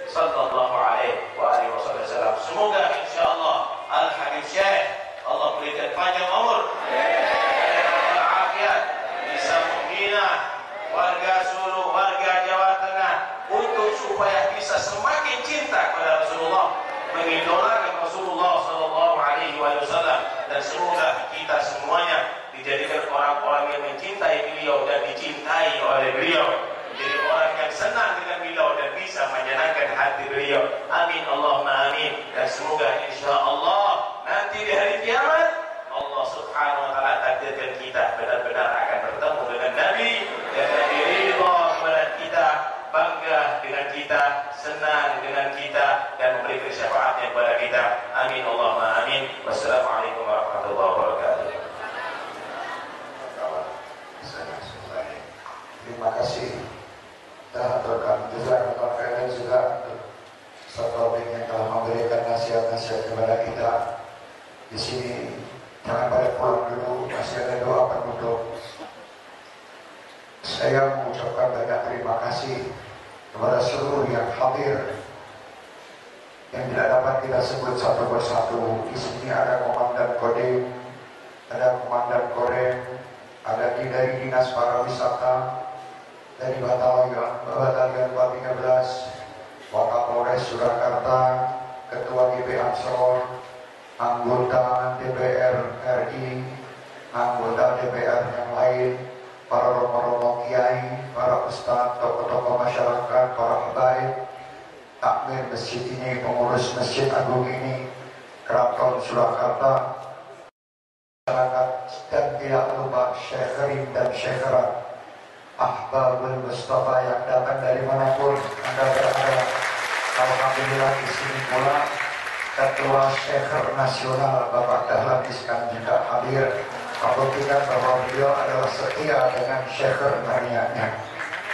Sallallahu alaihi wasallam. Semoga insyaallah Al-Habib Syekh Allah berikan panjang umur, bisa membina warga Solo, warga Jawa Tengah untuk supaya bisa semakin cinta kepada Rasulullah, mengidolakan Rasulullah sallallahu alaihi wasallam, dan semoga kita semuanya dijadikan orang-orang yang mencintai beliau dan dicintai oleh beliau, jadi orang yang senang dengan beliau dan bisa menyenangkan hati beliau. Amin Allahumma amin. Dan semoga insyaallah nanti di hari kiamat Allah subhanahu wa ta'ala takdirkan kita benar-benar akan bertemu dengan Nabi, dan Nabi ridha kepada kita, bangga dengan kita, senang dengan kita, dan memberikan syafaatnya kepada kita. Amin Allahumma amin. Wassalamualaikum warahmatullahi wabarakatuh. Terima kasih telah berkat jazakallahu khairan juga untuk Ustaz yang telah memberikan nasihat-nasihat kepada kita. Di sini jangan pada pulang dulu, masih ada doa penutup. Saya mengucapkan banyak terima kasih kepada seluruh yang hadir, yang tidak dapat kita sebut satu persatu. Di sini ada Komandan Kodim, ada Komandan Korem, ada dari Dinas Pariwisata, dari Batalion 13, Wakapolres Surakarta, Ketua GP Ansor, anggota DPR RI, anggota DPR yang lain, para romo-romo kiai, para ustadz, tokoh-tokoh masyarakat, para habaib, takmir masjid ini, pengurus masjid agung ini, Keraton Surakarta, masyarakat, dan tidak lupa Syekh Karim dan Syekh Rat, Ahbabul Mustafa yang datang dari manapun Anda berada. Alhamdulillah di sini pula Ketua Syekh Nasional Bapak Dahlan Iskan juga hadir. Membuktikan bahwa beliau adalah setia dengan Syekh Narianya.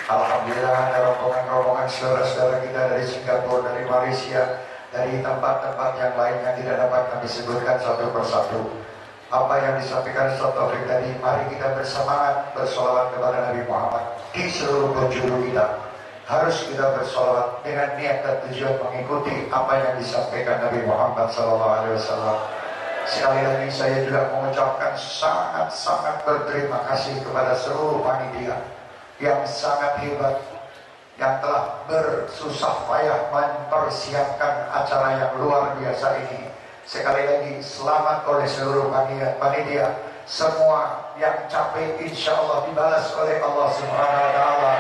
Alhamdulillah ada rombongan-rombongan saudara-saudara kita dari Singapura, dari Malaysia, dari tempat-tempat yang lain yang tidak dapat kami sebutkan satu persatu. Apa yang disampaikan Ustaz Taufik tadi, mari kita bersemangat bersolawat kepada Nabi Muhammad di seluruh penjuru kita. Harus kita bersolawat dengan niat dan tujuan mengikuti apa yang disampaikan Nabi Muhammad SAW. Sekali lagi saya juga mengucapkan sangat-sangat berterima kasih kepada seluruh panitia yang sangat hebat, yang telah bersusah payah mempersiapkan acara yang luar biasa ini. Sekali lagi selamat oleh seluruh panitia. Semua yang capek insya Allah dibalas oleh Allah Subhanahu wa ta'ala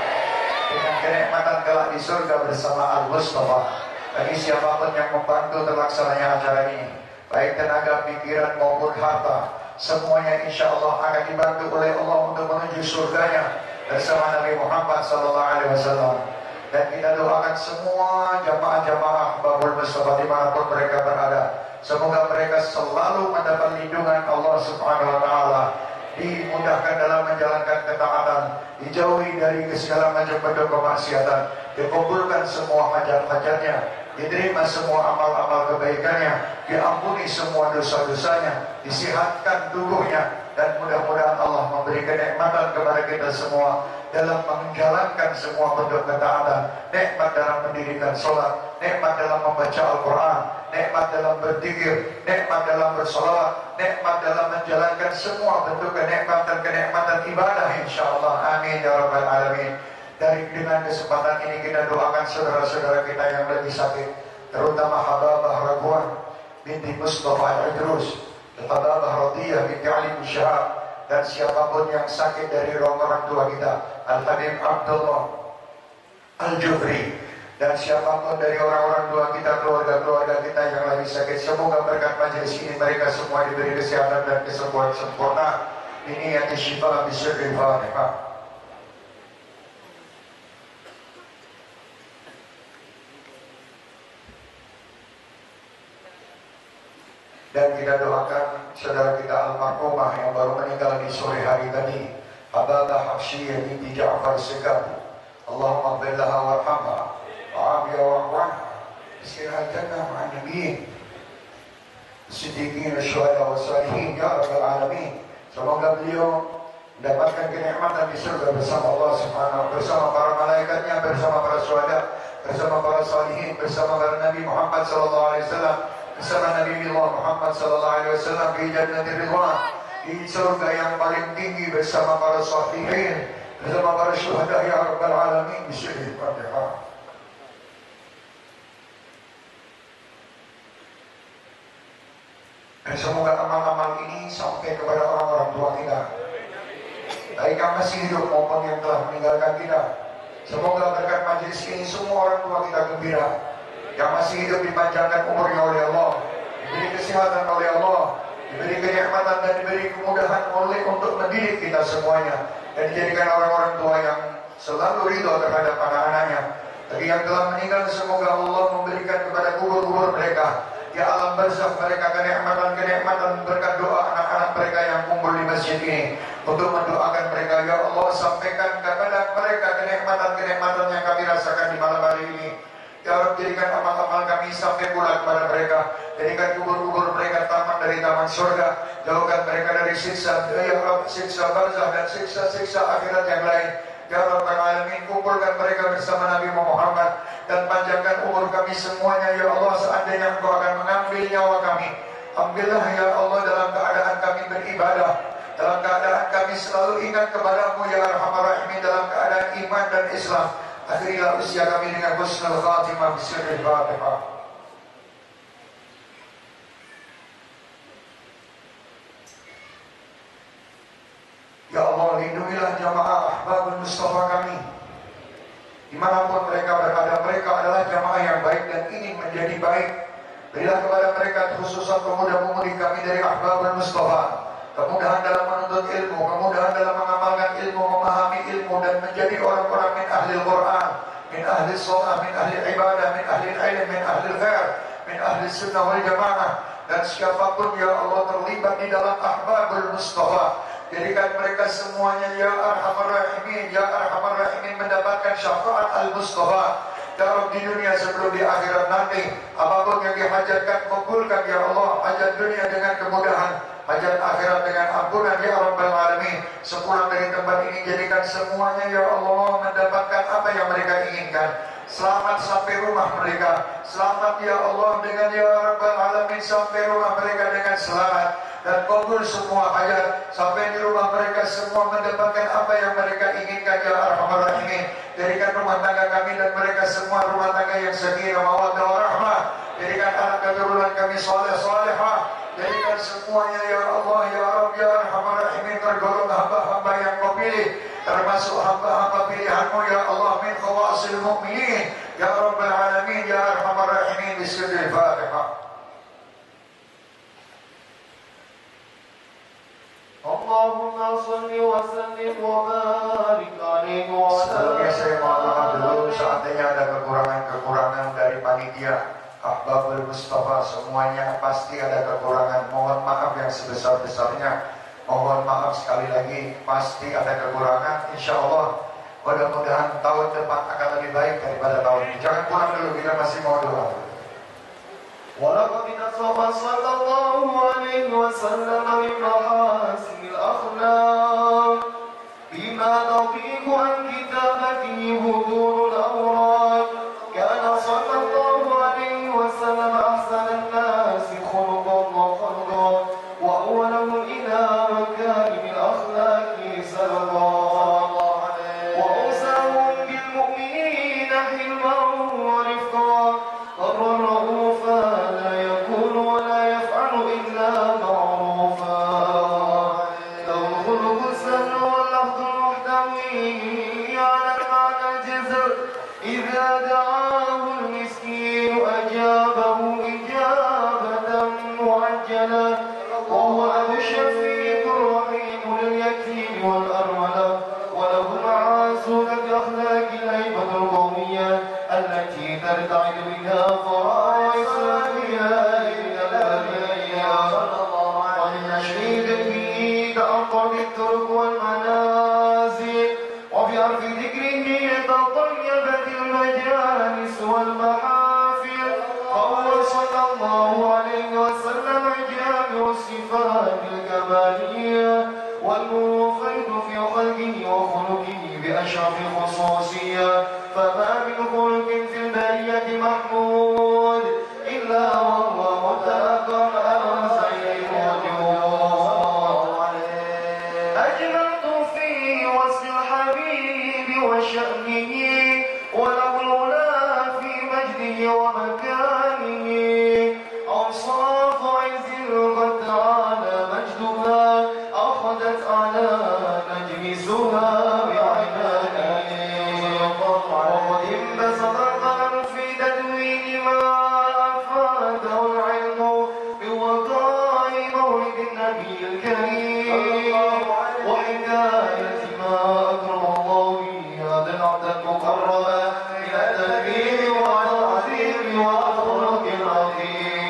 dengan kenikmatan kelak di surga bersama Al-Mustafa. Bagi siapapun yang membantu terlaksananya acara ini, baik tenaga, pikiran maupun harta, semuanya insya Allah akan dibantu oleh Allah untuk menuju surganya bersama Nabi Muhammad SAW. Dan kita doakan semua jamaah-jamaah Babul Mustafa dimanapun mereka berada, semoga mereka selalu mendapat lindungan Allah Subhanahu wa ta'ala, dimudahkan dalam menjalankan ketaatan, dijauhi dari segala macam bentuk kemaksiatan, dikumpulkan semua hajat-hajatnya, diterima semua amal-amal kebaikannya, diampuni semua dosa-dosanya, disehatkan tubuhnya, dan mudah-mudahan Allah memberi kenikmatan kepada kita semua dalam menjalankan semua bentuk ketaatan, nikmat dalam mendirikan sholat, nikmat dalam membaca Al-Quran, nikmat dalam berzikir, nikmat dalam bersolawat, nikmat dalam menjalankan semua bentuk kenikmatan ibadah insyaallah. Amin ya rabbal alamin. Dengan kesempatan ini kita doakan saudara-saudara kita yang lebih sakit, terutama Hababah Raguan binti Mustafa Al-Idrus, Hababah Radiyah binti Ali bin Syahab, dan siapapun yang sakit dari orang tua kita, Al-Habib Abdullah Al-Jufri, dan siapapun dari orang-orang tua kita, keluarga-keluarga kita yang lagi sakit, semoga berkat majelis ini mereka semua diberi kesehatan dan kesembuhan sempurna. Ini yang syifa bisirril Fatihah. Dan kita doakan saudara kita almarhumah yang baru meninggal di sore hari tadi, Hababah Hafsiyah binti Ja'far Segaf. Allahumma ighfir laha warhamha wa'afiha wa'afwanha bismillahil jannah ma'an nabiyyin siddiqin syuhada wa salihin ya rabbal alamin. Semoga beliau mendapatkan kenikmatan di surga bersama Allah Subhanahu wa ta'ala, bersama para malaikatnya, bersama para syuhada, bersama para salihin, bersama para Nabi Muhammad sallallahu alaihi wasallam, bersama Nabi Muhammad sallallahu alaihi wasallam di jannatul ridwan, di surga yang paling tinggi, bersama para salihin, bersama para syuhada ya rabbal alamin. Bismillahirrahmanirrahim. Dan semoga amal-amal ini sampai kepada orang-orang tua kita, baik yang masih hidup maupun yang telah meninggalkan kita. Semoga berkat majelis ini semua orang tua kita gembira, yang masih hidup dipanjangkan umurnya oleh Allah, diberi kesehatan oleh Allah, diberi kenikmatan dan diberi kemudahan oleh untuk mendidik kita semuanya, dan dijadikan orang-orang tua yang selalu ridho terhadap anak-anaknya. Bagi yang telah meninggal, semoga Allah memberikan kepada kubur-kubur mereka di alam barzakh mereka kenikmatan berkat doa anak-anak mereka yang kumpul di masjid ini, untuk mendoakan mereka. Ya Allah, sampaikan kepada mereka kenikmatan yang kami rasakan di malam hari ini. Ya Rabb, jadikan amal-amal kami sampai pula kepada mereka. Jadikan kubur-kubur mereka taman dari taman surga. Jauhkan mereka dari siksa, ya Rabb, siksa barzakh dan siksa-siksa akhirat yang lain. Ya Rabbal Alamin, kumpulkan mereka bersama Nabi Muhammad, dan panjangkan umur kami semuanya. Ya Allah, seandainya Engkau akan mengambil nyawa kami, ambillah ya Allah dalam keadaan kami beribadah, dalam keadaan kami selalu ingat kepadamu ya Arhamar Rahimin, dalam keadaan iman dan Islam. Akhirilah usia kami dengan husnul khatimah. Bismillahirrahmanirrahim. Ya Allah, lindungilah jamaah Ahbabul Mustafa kami dimanapun mereka berada. Mereka adalah jamaah yang baik dan ingin menjadi baik. Berilah kepada mereka khususan pemuda-pemudi kami dari Ahbabul Mustafa kemudahan dalam menuntut ilmu, kemudahan dalam mengamalkan ilmu, memahami ilmu, dan menjadi orang-orang min ahli Al-Quran, min ahli sholat, min ahli ibadah, min ahli ilm, min ahli khair, min ahli sunnah wal jamaah. Dan siapapun ya Allah terlibat di dalam Ahbabul Mustafa, jadikan mereka semuanya ya Arhamar Rahimin, ya Arhamar Rahimin mendapatkan syafaat Al-Mustafa ya Rabb, di dunia sebelum di akhirat nanti. Apapun yang dihajatkan, kabulkan ya Allah. Hajat dunia dengan kemudahan, hajat akhirat dengan ampunan ya Rabbal Alamin. Sepulang dari tempat ini, jadikan semuanya ya Allah mendapatkan apa yang mereka inginkan. Selamat sampai rumah mereka, selamat ya Allah dengan ya Rabbal Alamin sampai rumah mereka dengan selamat, dan kabul semua hajat. Sampai di rumah mereka semua mendapatkan apa yang mereka inginkan ya Arhamar Rahimin. Jadikan rumah tangga kami dan mereka semua rumah tangga yang sakinah mawaddah warahmah. Jadikan anak keturunan kami saleh salehah. Jadikan semuanya ya Allah ya Rabb ya Arhamar Rahimin tergolong hamba-hamba yang Kau pilih, termasuk hamba-hamba pilihanmu ya Allah, min khawasil mu'minin ya Rabbal Alamin ya Arhamar Rahimin. Bismillahirrahmanirrahim. Allahumma salli wa sallim wa barik alaihi wa Sebelumnya saya mohon maaf dulu, seandainya ada kekurangan dari panitia Ahbabul Mustafa, semuanya pasti ada kekurangan. Mohon maaf yang sebesar-besarnya. Mohon maaf sekali lagi, pasti ada kekurangan. Insya Allah mudah-mudahan tahun depan akan lebih baik daripada tahun ini. Jangan pulang dulu, kita masih mau doa. ولقد نصب صلى الله عليه وسلم من محاسن الأخلاق بما تضيق عن كتابته هدور الأوراق. كان صلى الله عليه وسلم أحسن الناس خلقا وخلقا وأولهم إلى مكارم الأخلاق سلقا وأوسعهم بالمؤمنين حلما ورفقا. لنا، وهو أبو الشفيق الرحيم لليتيم والأرملة، وله معازون بأخلاق الهيبة القومية التي ترتعد بها فرائص الأنبياء من الأنبياء، ومن نشيد به تأطر بالطرق والمنازل، وبعرف ذكره تطيبت المجالس والمحافل، فهو صلى الله عليه وسلم جامع الصفات الكمالية والمفيد في خلقه وخلقه بأشرف خصوصية، فما من خلق في البرية محمود إلا وهو متأكد أن سيد وجود. أجملت في وصف الحبيب وشأنه، وله العلا في مجده ومكانه، أوصاف عز قد تعالى مجدها أخذت على نجمسها بعنانه، وقد انبسط القلم في تدوين ما أفاده العلم بوقاء مولد النبي الكريم وحكاية ما أكرم الله به هذا العبد المقرب من التكريم والتعظيم والخلق العظيم.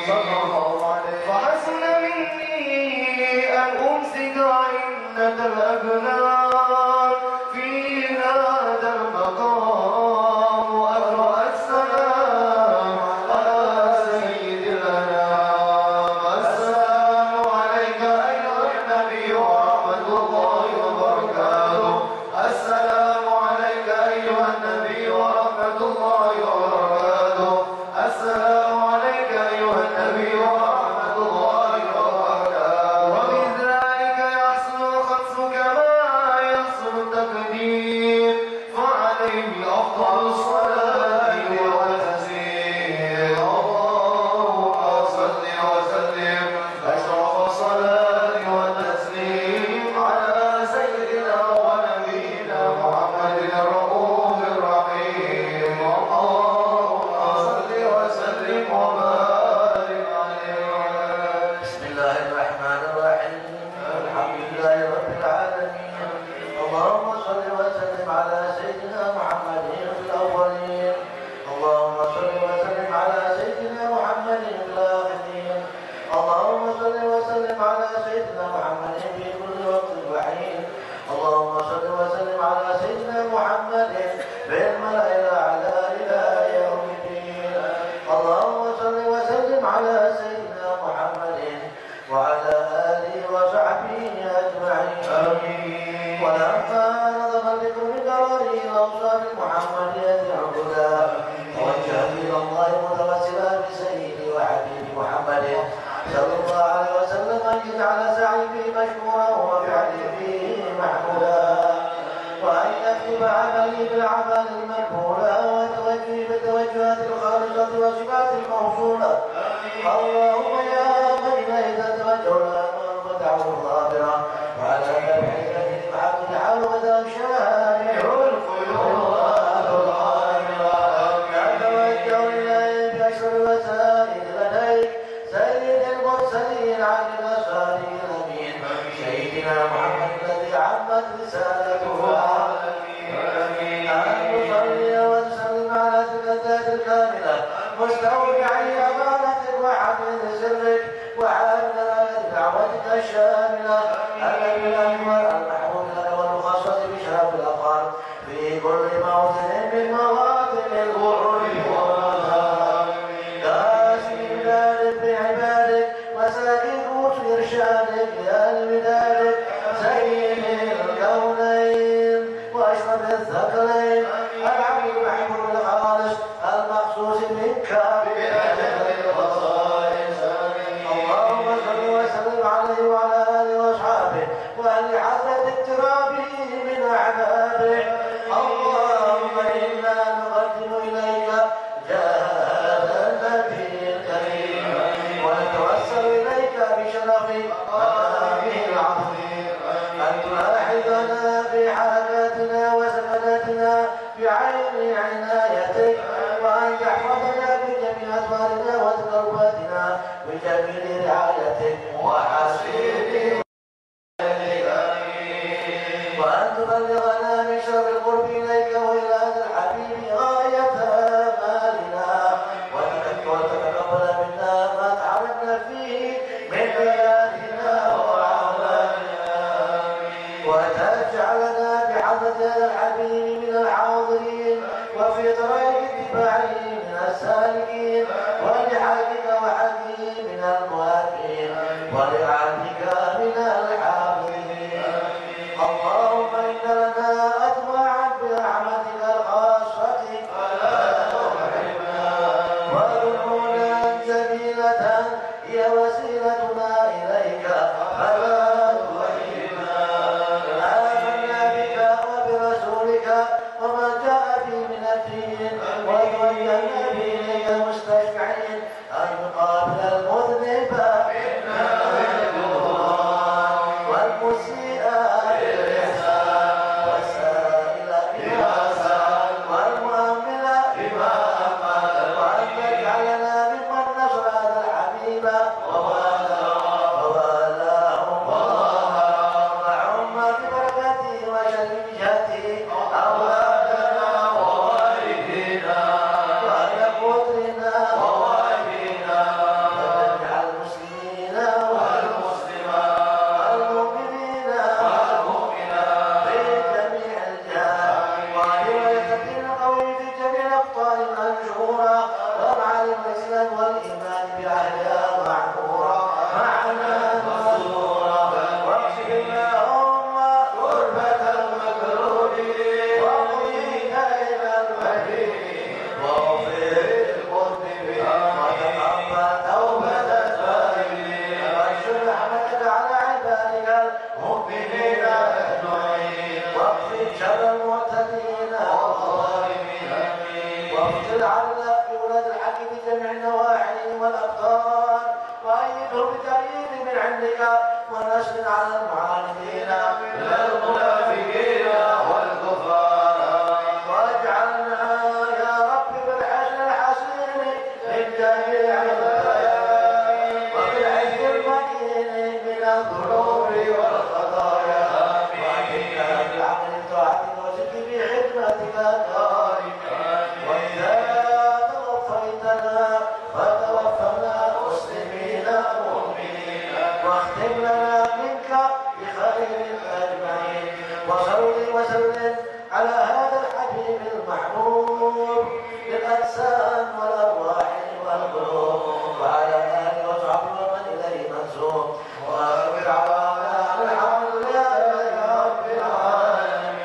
فحسن مني أن أمسك عنة الأبناء في هذا المقام وأقرأ السلام على سيد الأنام. السلام عليك أيها النبي ورحمة الله وبركاته. السلام عليك أيها النبي ورحمة الله وبركاته. السلام عليك أيها النبي ورحمة الله وبركاته. وبذلك يحصل الخطف كما يحصل التقدير، فعليه أفضل الصلاة والتسليم. اللهم صل وسلم أشرف الصلاة والتسليم على سيدنا ونبينا محمد الرؤوف الرحيم. اللهم صل وسلم وبارك عليه. بسم الله الرحمن الرحيم. الحمد لله رب العالمين. اللهم صل وسلم على سيدنا محمد في الأولين. اللهم صل وسلم على سيدنا محمد في الآخرين. اللهم صل وسلم على سيدنا محمد في كل وقت وحين. اللهم صل وسلم على سيدنا محمد في الملأ الأعلى إلى يوم الدين. اللهم صل وسلم على سيدنا محمد وعلى آله وصحبه أجمعين. آمين. ولما نظم الذكر من دواري الأوصاف المحمدية الهدى، توجه إلى الله متوسلا بسيدي وحبيبي محمد صلى الله عليه وسلم أن يجعل سعي به مشكورا وفعلي به محمودا، وأن يكتب عملي بالأعمال المقبولة وتوجهي بالتوجهات الخالصة والصفات الموصولة. اللهم يا من إليك توجه الأمر فتعود الظاهرة، وعلى بابك محمد حاول شارع القيومات الظاهرة، نتوجه إليك بأشر الوسائل لديك سيد المرسلين عن الأشهر الأمين سيدنا محمد الذي عمت رسالته أن تصلي وتسلم على تلك الذات الكاملة مستودعي أمانة وحمل سرك وعامل آية دعوتك الشاملة التي الأنوار المحمود لك والمخصص بشرف الأفخار في كل موطن من مواطن الغرور والمظهر. قاسم بلادك بعبادك مساكن رسل إرشادك لأهل بدارك سيد الكونين وأشرف الثقلين العبد المحمود الخالص المخصوص منك بأجل الخصائص. اللهم صل وسلم عليه وعلى آله وأصحابه وأهل حضرة اقترابه من أحبابه. اللهم إنا نقدم إليك جاه النبي الكريم ونتوسل إليك بشرف مقامه العظيم أن تلاحظنا في حاجاتنا وسكناتنا بعين عنايتك، وأن تحفظنا بجميع أسفارنا وتقرباتنا جميل رعايتك وحسين وأن تبلغنا من شر القرب إليك وإلى هذا الحبيب غاية آمالنا وتتقبل منا ما تعبنا فيه من نياتنا وأعمالنا وتجعلنا بحضرة هذا الحبيب من الحاضرين وفي طريق اتباعه من السالكين ولحقك وحقه من الموافقين ولعهدك من الحافظين. اللهم إن لنا أتباعا برحمتك الخاصة فلا تحرمنا وذنونا جميلة هي وسيلتنا إليك فلا تحرمنا. آمنا بك وبرسولك وما جاء به من الدين وتوجهنا به إليك مستشفعين أن يقابل المذنب والمسيء والسائل بما سأل والمؤمن بما أمل وأن تجعلنا ممن نصر هذا الحبيب ووالاه وعم ببركته وشريفته أولادنا ووالدينا وأهل قدرنا ووالدينا وجميع المسلمين والمسلمات والمؤمنين والمؤمنات في جميع الجهات ولولاية القوي في جميع الأقطار المنشورة ومعالم الإسلام والإيمان بأهلها معمورة معنا مزورة واكشف اللهم كربة المكروبين واقضي كيد المكين واغفر للمذنبين وتقبل توبة التائبين وانشر رحمتك على عبادك المؤمنين أجمعين واكفر شر المعتدين والظالمين وافتل على بولاد الحق بجميع النواحي والأبطال وأيده بتأييد من عندك ونشر على المعاندين من المنافقين والكفار واجعلنا يا رب بالحشر الحصين من جميع البلايا وبالعز المكين من الذنوب والخطايا وأعطنا بالعمل بطاعتك وزد بحكمتك دائما وإذا توفيتنا فتوفنا مسلمين مؤمنين واختم لنا منك بخير أجمعين وصل وسلم على هذا الحبيب المحبوب للأجسام والأرواح والقلوب وعلى آله وصحبه ومن إليه منسوب وآخر دعوانا الحمد لله رب العالمين.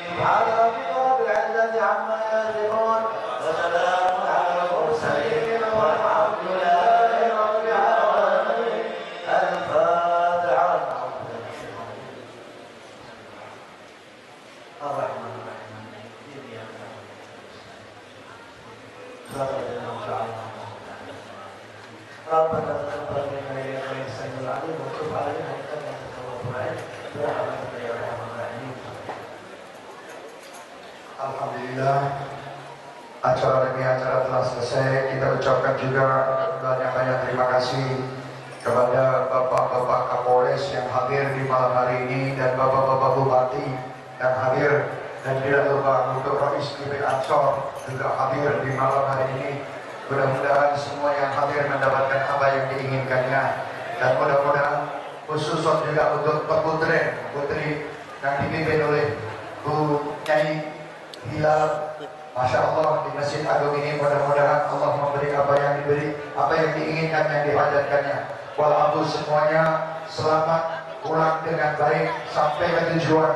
سبحان ربك رب العزة عما يصفون وسلام على المرسلين والحمد لله رب العالمين. الفاتحة. الرحمن الرحيم إياك ربنا تقبل منا انك انت السميع العليم وتب علينا انك انت التواب الرحيم برحمتك يا ارحم الراحمين. Alhamdulillah, acara demi acara telah selesai. Kita ucapkan juga banyak-banyak terima kasih kepada Bapak-Bapak Kapolres yang hadir di malam hari ini dan Bapak-Bapak Bupati yang hadir, dan tidak lupa untuk Rais DP Ansor juga hadir di malam hari ini. Mudah-mudahan semua yang hadir mendapatkan apa yang diinginkannya, dan mudah-mudahan khusus juga untuk putri yang dipimpin oleh Bu Nyai Hilal, Masya Allah, di Masjid Agung ini. Mudah-mudahan Allah memberi apa yang diberi, apa yang diinginkan, yang dihajatkannya. Walaupun semuanya selamat pulang dengan baik sampai ke tujuan.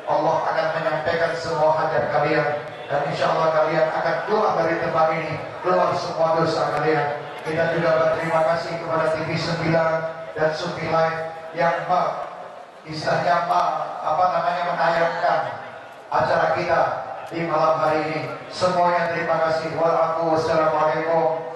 Allah akan menyampaikan semua hajat kalian, dan insya Allah kalian akan keluar dari tempat ini, keluar semua dosa kalian. Kita juga berterima kasih kepada TV 9 dan Sufi Live yang istilahnya menayangkan acara kita di malam hari ini. Semuanya terima kasih. Wassalamualaikum